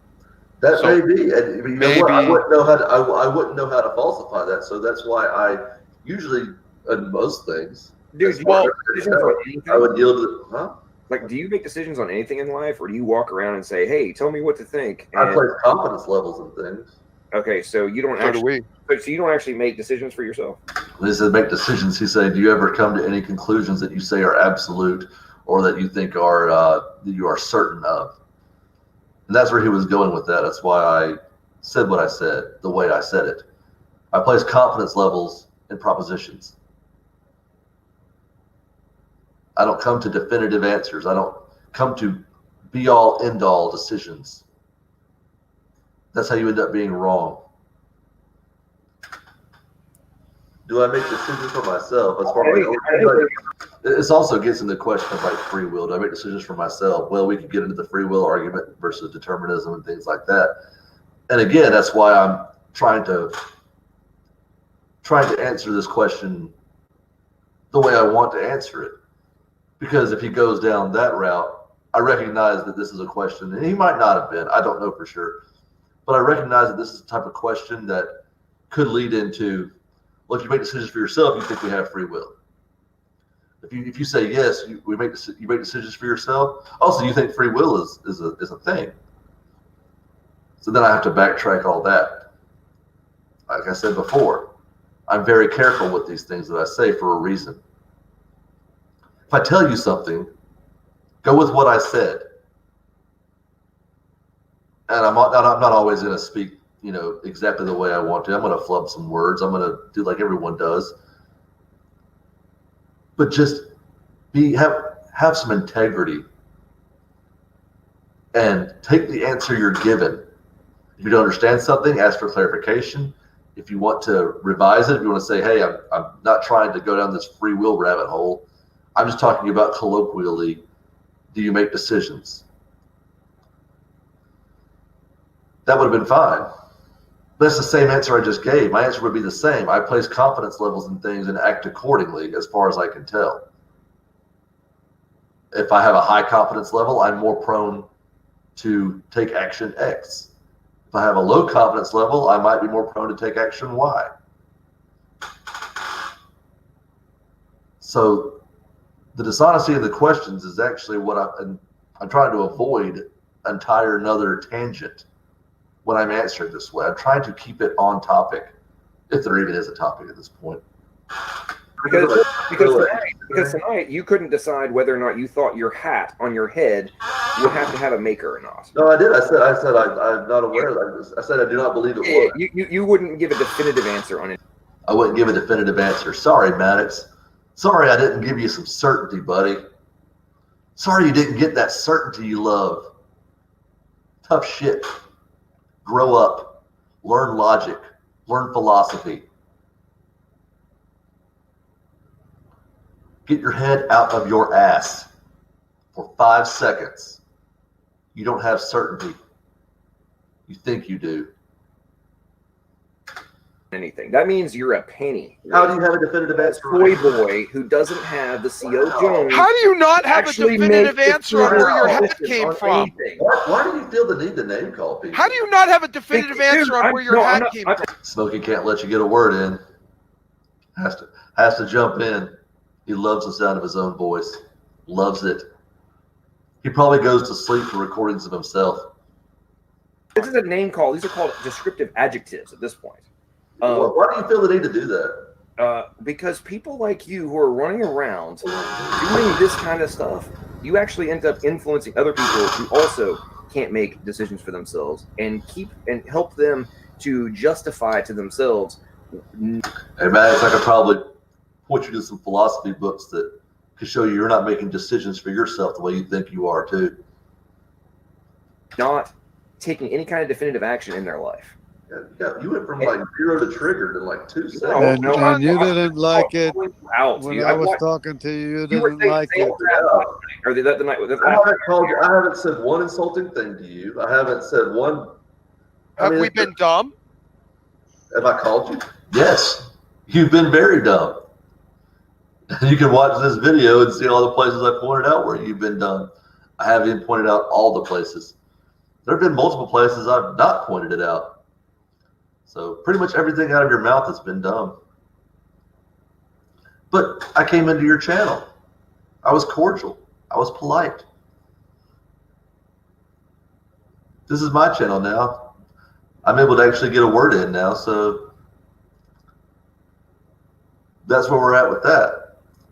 That may be. And maybe I wouldn't know how to falsify that. So that's why I usually, in most things, I would yield to. Huh? Like, do you make decisions on anything in life, or do you walk around and say, "Hey, tell me what to think"? I place confidence levels in things. Okay, so you don't so you don't actually make decisions for yourself. When he said make decisions, he said, "Do you ever come to any conclusions that you say are absolute, or that you think are that you are certain of?" And that's where he was going with that. That's why I said what I said, the way I said it. I place confidence levels in propositions. I don't come to definitive answers. I don't come to be-all, end-all decisions. That's how you end up being wrong. Do I make decisions for myself? As far as this also gets into the question of like free will. Do I make decisions for myself? Well, we could get into the free will argument versus determinism and things like that. And again, that's why I'm trying to answer this question the way I want to answer it. Because if he goes down that route, I recognize that this is a question, and he might not have been, I don't know for sure, but I recognize that this is the type of question that could lead into, well, if you make decisions for yourself, you think we have free will. If you say yes, you make decisions for yourself. Also, you think free will is a thing. So then I have to backtrack all that. Like I said before, I'm very careful with these things that I say for a reason. If I tell you something, go with what I said. And I'm not always going to speak exactly the way I want to. I'm going to flub some words. I'm going to do like everyone does. But just have some integrity and take the answer you're given. If you don't understand something, ask for clarification. If you want to revise it, if you want to say, hey, I'm not trying to go down this free will rabbit hole. I'm just talking about colloquially, do you make decisions? That would have been fine. But it's the same answer I just gave. My answer would be the same. I place confidence levels in things and act accordingly as far as I can tell. If I have a high confidence level, I'm more prone to take action X. If I have a low confidence level, I might be more prone to take action Y. So the dishonesty in the questions is actually what I'm trying to avoid entire another tangent when I'm answering this way. I'm trying to keep it on topic, if there even is a topic at this point. Because tonight you couldn't decide whether or not you thought your hat on your head would have to have a maker or not. No, I did. I said I'm not aware of that. I said I do not believe it would. You wouldn't give a definitive answer on it. I wouldn't give a definitive answer. Sorry, Maddox. Sorry I didn't give you some certainty, buddy. Sorry you didn't get that certainty you love. Tough shit. Grow up. Learn logic. Learn philosophy. Get your head out of your ass for 5 seconds. You don't have certainty. You think you do. Anything. That means you're a penny. How do you have a definitive answer? Toy boy who doesn't have the C.O. Jones. How do you not have a actually definitive make answer on where your head came on from? anything. Why do you feel the need to name call people? How do you not have a definitive answer on where your head came from? Smokey can't let you get a word in. Has to jump in. He loves the sound of his own voice. Loves it. He probably goes to sleep for recordings of himself. This is a name call. These are called descriptive adjectives at this point. Why do you feel the need to do that? Because people like you who are running around doing this kind of stuff, you actually end up influencing other people who also can't make decisions for themselves and help them to justify to themselves. Hey, Max, I could probably point you to some philosophy books that could show you're not making decisions for yourself the way you think you are, too. Not taking any kind of definitive action in their life. Yeah, you went from like 0 to triggered in like 2 seconds. And you didn't like it when Dude, I was talking to you. You didn't like it. Or the night. I haven't said one insulting thing to you. I haven't said one. Have we been dumb? Have I called you? Yes. You've been very dumb. You can watch this video and see all the places I pointed out where you've been dumb. I haven't even pointed out all the places. There have been multiple places I've not pointed it out. So pretty much everything out of your mouth has been dumb. But I came into your channel. I was cordial. I was polite. This is my channel now. I'm able to actually get a word in now, so that's where we're at with that.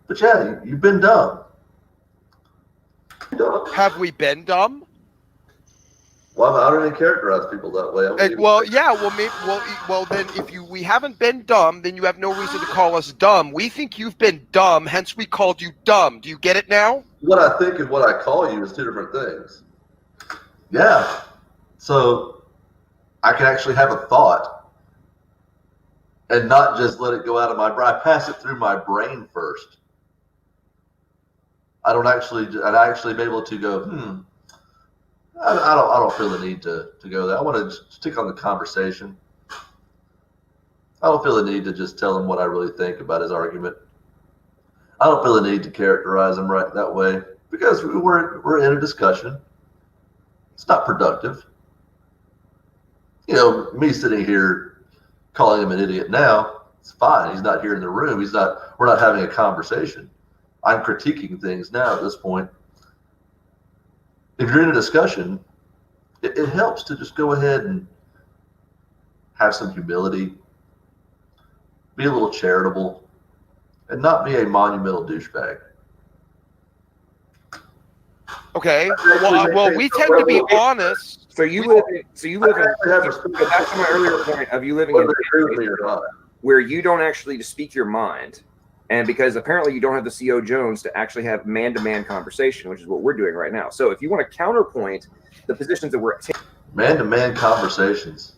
But yeah, you've been dumb. Have we been dumb? Well, I don't even characterize people that way. Well, then if we haven't been dumb, then you have no reason to call us dumb. We think you've been dumb, hence we called you dumb. Do you get it now? What I think and what I call you is two different things. Yeah. So I can actually have a thought and not just let it go out of my brain. I pass it through my brain first. I'd actually be able to go, I don't feel the need to go there. I want to stick on the conversation. I don't feel the need to just tell him what I really think about his argument. I don't feel the need to characterize him right that way because we're in a discussion. It's not productive. You know, me sitting here calling him an idiot now, it's fine. He's not here in the room. We're not having a conversation. I'm critiquing things now at this point. If you're in a discussion, it helps to just go ahead and have some humility, be a little charitable, and not be a monumental douchebag. Okay. Well, we tend to be honest. So you live in. But back to my earlier point of you living in where you don't actually speak your mind, and because apparently you don't have the CO Jones to actually have man-to-man conversation, which is what we're doing right now. So if you want to counterpoint the positions that we're taking, man-to-man conversations.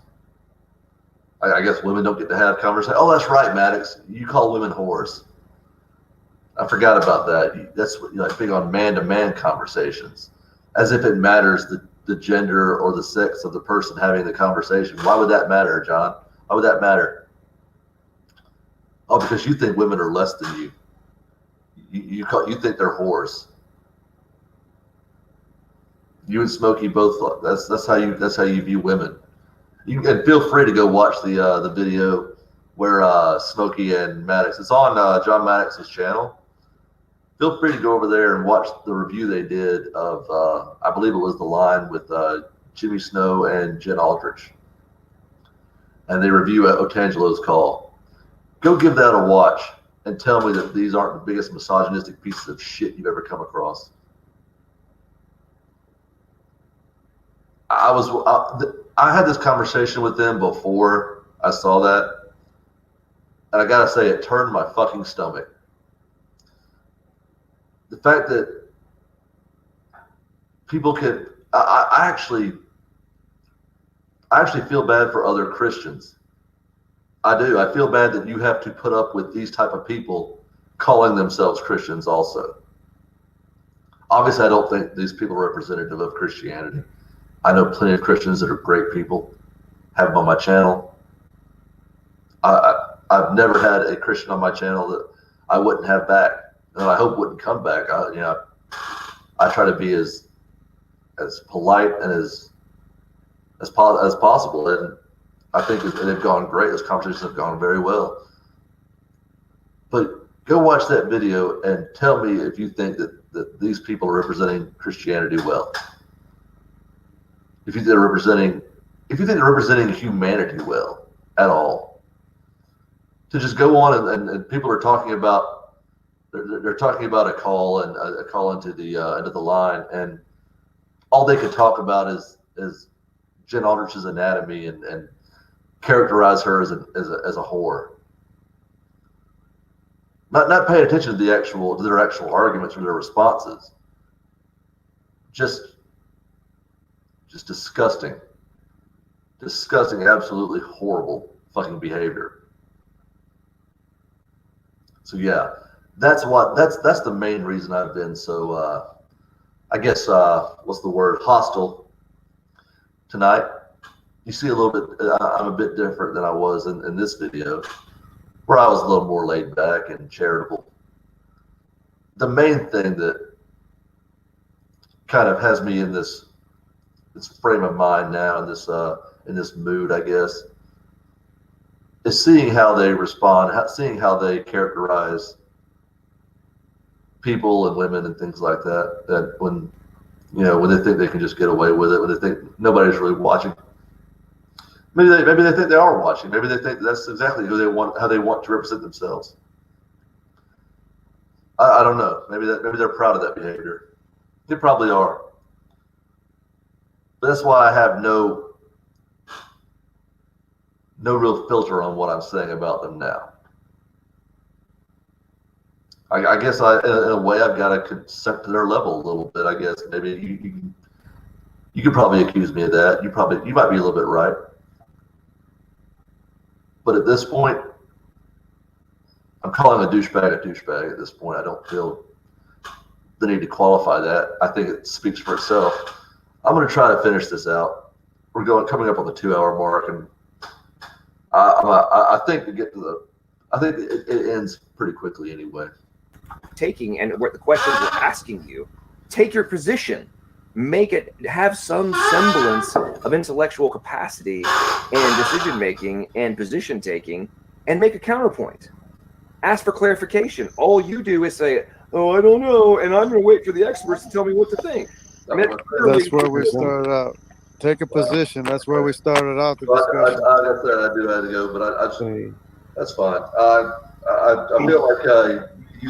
I guess women don't get to have conversations. Oh, that's right, Maddox. You call women whores. I forgot about that. That's like big on man-to-man conversations, as if it matters the gender or the sex of the person having the conversation. Why would that matter, John? Why would that matter? Oh, because you think women are less than you. You think they're whores. You and Smokey both. That's how you view women. You can feel free to go watch the video where Smokey and Maddox. It's on John Maddox's channel. Feel free to go over there and watch the review they did of I believe it was The Line with Jimmy Snow and Jen Aldrich, and they review Otangelo's Call. Go give that a watch and tell me that these aren't the biggest misogynistic pieces of shit you've ever come across. I had this conversation with them before I saw that, and I gotta say, it turned my fucking stomach. The fact that people can, I actually feel bad for other Christians. I do. I feel bad that you have to put up with these type of people calling themselves Christians also. Obviously, I don't think these people are representative of Christianity. I know plenty of Christians that are great people, have them on my channel. I've never had a Christian on my channel that I wouldn't have back, and I hope wouldn't come back. I try to be as polite and as possible, and I think they've gone great. Those conversations have gone very well. But go watch that video and tell me if you think that these people are representing Christianity well. If you think they're representing humanity well at all. To just go on and people are talking about they're talking about a call and a call into the line, and all they could talk about is Jen Aldrich's anatomy and characterize her as a whore. Not paying attention to their actual arguments or their responses. Just disgusting, absolutely horrible fucking behavior. So yeah, that's the main reason I've been so I guess what's the word, hostile tonight. You see a little bit, I'm a bit different than I was in this video, where I was a little more laid back and charitable. The main thing that kind of has me in this frame of mind now, in this mood, I guess, is seeing how they respond, seeing how they characterize people and women and things like that. That when they think they can just get away with it, when they think nobody's really watching. Maybe they think they are watching. Maybe they think that's exactly how they want to represent themselves. I don't know. Maybe they're proud of that behavior. They probably are. But that's why I have no real filter on what I'm saying about them now. I guess in a way I've got to consent to their level a little bit. I guess maybe you could probably accuse me of that. You might be a little bit right. But at this point, I'm calling a douchebag at this point. I don't feel the need to qualify that. I think it speaks for itself. I'm going to try to finish this out. We're coming up on the 2-hour mark, and I think it ends pretty quickly anyway. Taking and what the questions we're asking you, take your position. Make it have some semblance of intellectual capacity and decision making and position taking, and make a counterpoint. Ask for clarification. All you do is say, "Oh, I don't know," and I'm going to wait for the experts to tell me what to think. That's where we started out. Take a position. That's where we started out the discussion. I do have to go, but that's fine. I feel like you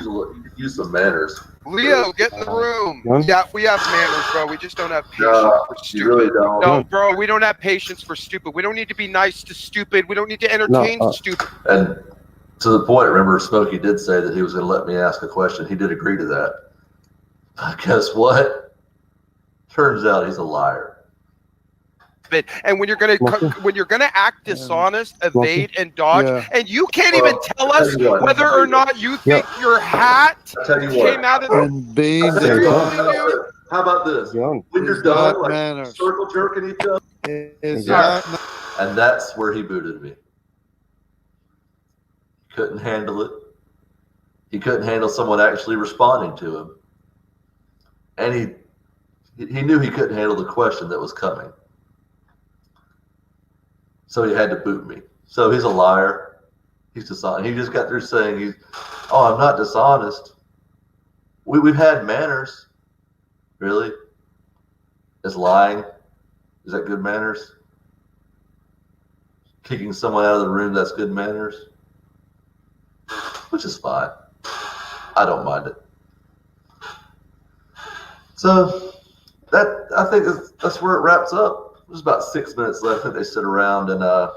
use some manners. Leo, get in the room. John? Yeah, we have manners, bro. We just don't have patience No, for you stupid. really don't. No, bro, we don't have patience for stupid. We don't need to be nice to stupid. We don't need to entertain stupid. And to the point, remember, Smokey did say that he was going to let me ask a question. He did agree to that. But guess what? Turns out he's a liar. And when you're gonna act dishonest, evade, and dodge, Yeah. and you can't even tell us tell you what. whether or not you think your hat I'll tell you what. came out of the. And being I'll tell you dishonest what. How about this? John, When you're is done, not like manners. circle jerking each other, Is Yeah. not and that's where he booted me. Couldn't handle it. He couldn't handle someone actually responding to him, and he knew he couldn't handle the question that was coming. So he had to boot me. So he's a liar. He's dishonest. He just got through saying I'm not dishonest. We've had manners. Really? Is lying? Is that good manners? Kicking someone out of the room, that's good manners? Which is fine. I don't mind it. So I think that's where it wraps up. There's about 6 minutes left that they sit around and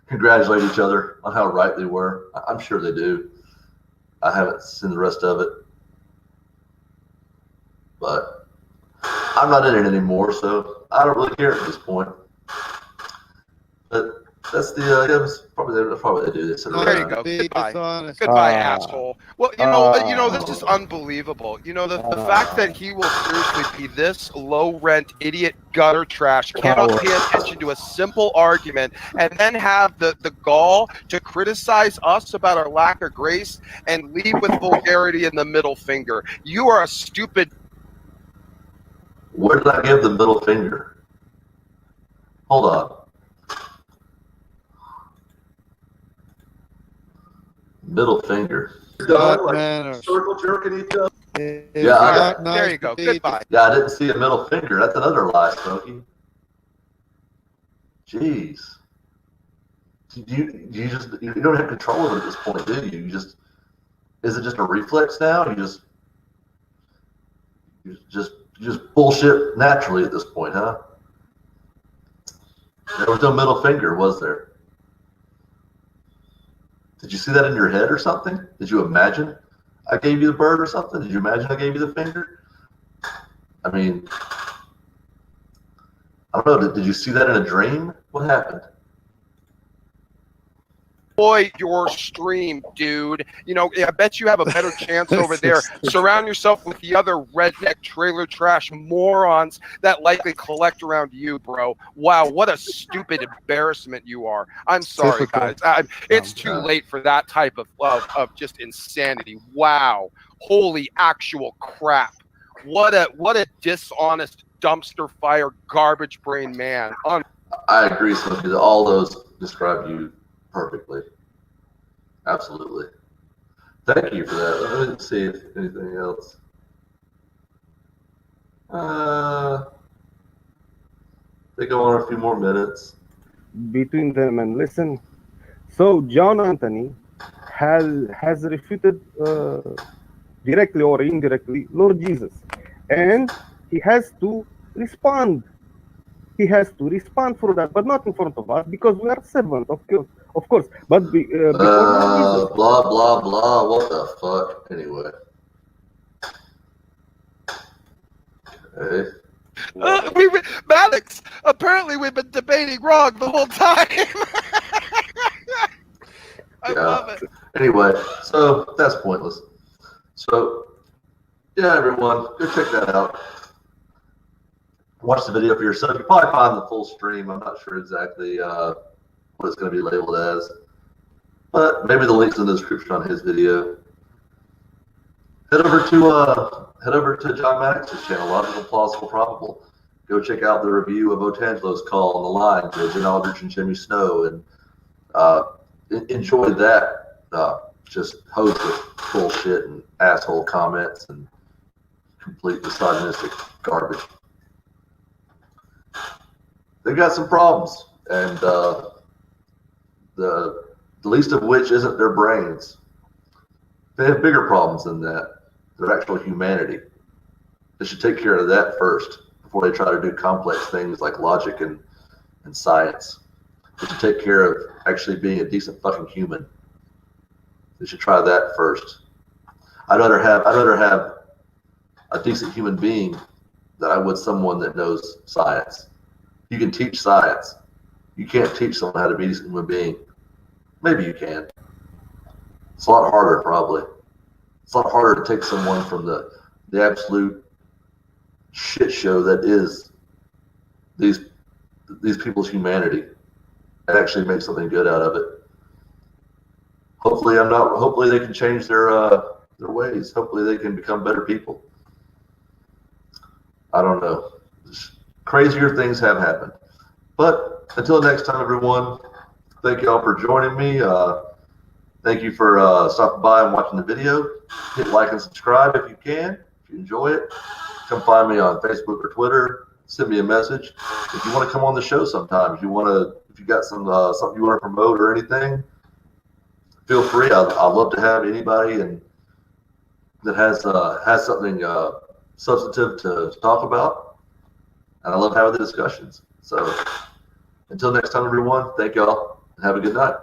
congratulate each other on how right they were. I'm sure they do. I haven't seen the rest of it. But I'm not in it anymore, so I don't really care at this point. But that's that's probably what they do. They sit around. There you go. be Goodbye. dishonest. Goodbye, asshole. Well, this is unbelievable. The fact that he will seriously be this low rent idiot gutter trash, cannot pay attention to a simple argument, and then have the gall to criticize us about our lack of grace and leave with vulgarity and the middle finger. You are a stupid. Where did I give the middle finger? Hold on. Middle finger. Not manners. Circle jerking each other. It's Yeah, I not nice There you to go. be Goodbye. Yeah, I didn't see a middle finger. That's another lie, Smokey. Jeez. You don't have control of it at this point, do you? Is it just a reflex now? You just bullshit naturally at this point, huh? There was no middle finger, was there? Did you see that in your head or something? Did you imagine I gave you the bird or something? Did you imagine I gave you the finger? I mean, I don't know. Did you see that in a dream? What happened? Enjoy your stream, dude. I bet you have a better chance over there. Surround yourself with the other redneck trailer trash morons that likely collect around you, bro. Wow, what a stupid embarrassment you are. I'm sorry, guys. It's too late for that type of just insanity. Wow. Holy actual crap. What a dishonest dumpster fire garbage brain man. I agree, Smokey. All those describe you perfectly. Absolutely. Thank you for that. Let me see if anything else. They go on a few more minutes. between them and listen. So John Anthony has refuted directly or indirectly Lord Jesus, and he has to respond. He has to respond for that, but not in front of us because we are servants, of course. But before Lord Jesus. Blah blah blah. What the fuck? Anyway. Okay. Maddox, apparently we've been debating wrong the whole time. I love it. Anyway, so that's pointless. So, yeah, everyone, go check that out. Watch the video for yourself. You probably find the full stream. I'm not sure exactly what it's going to be labeled as, but maybe the link's in the description on his video. Head over to John Maddox's channel, Logical, Plausible, Probable. Go check out the review of Otangelo's call on the line to Jen Aldrich and Jimmy Snow, and enjoy that. Just hosed with bullshit and asshole comments and complete misogynistic garbage. They've got some problems, and the least of which isn't their brains. They have bigger problems than that. Their actual humanity. They should take care of that first before they try to do complex things like logic and science. They should take care of actually being a decent fucking human. They should try that first. I'd rather have a decent human being than I would someone that knows science. You can teach science. You can't teach someone how to be a decent human being. Maybe you can. It's a lot harder, probably. It's a lot harder to take someone from the absolute shit show that is these people's humanity and actually make something good out of it. Hopefully they can change their ways. Hopefully they can become better people. I don't know. Just crazier things have happened. But until next time, everyone, thank you all for joining me. Thank you for stopping by and watching the video. Hit like and subscribe if you can. If you enjoy it, come find me on Facebook or Twitter. Send me a message. If you want to come on the show sometime, if you got some something you want to promote or anything, feel free. I'd love to have anybody that has something substantive to talk about, and I love having the discussions. So until next time, everyone, thank y'all and have a good night.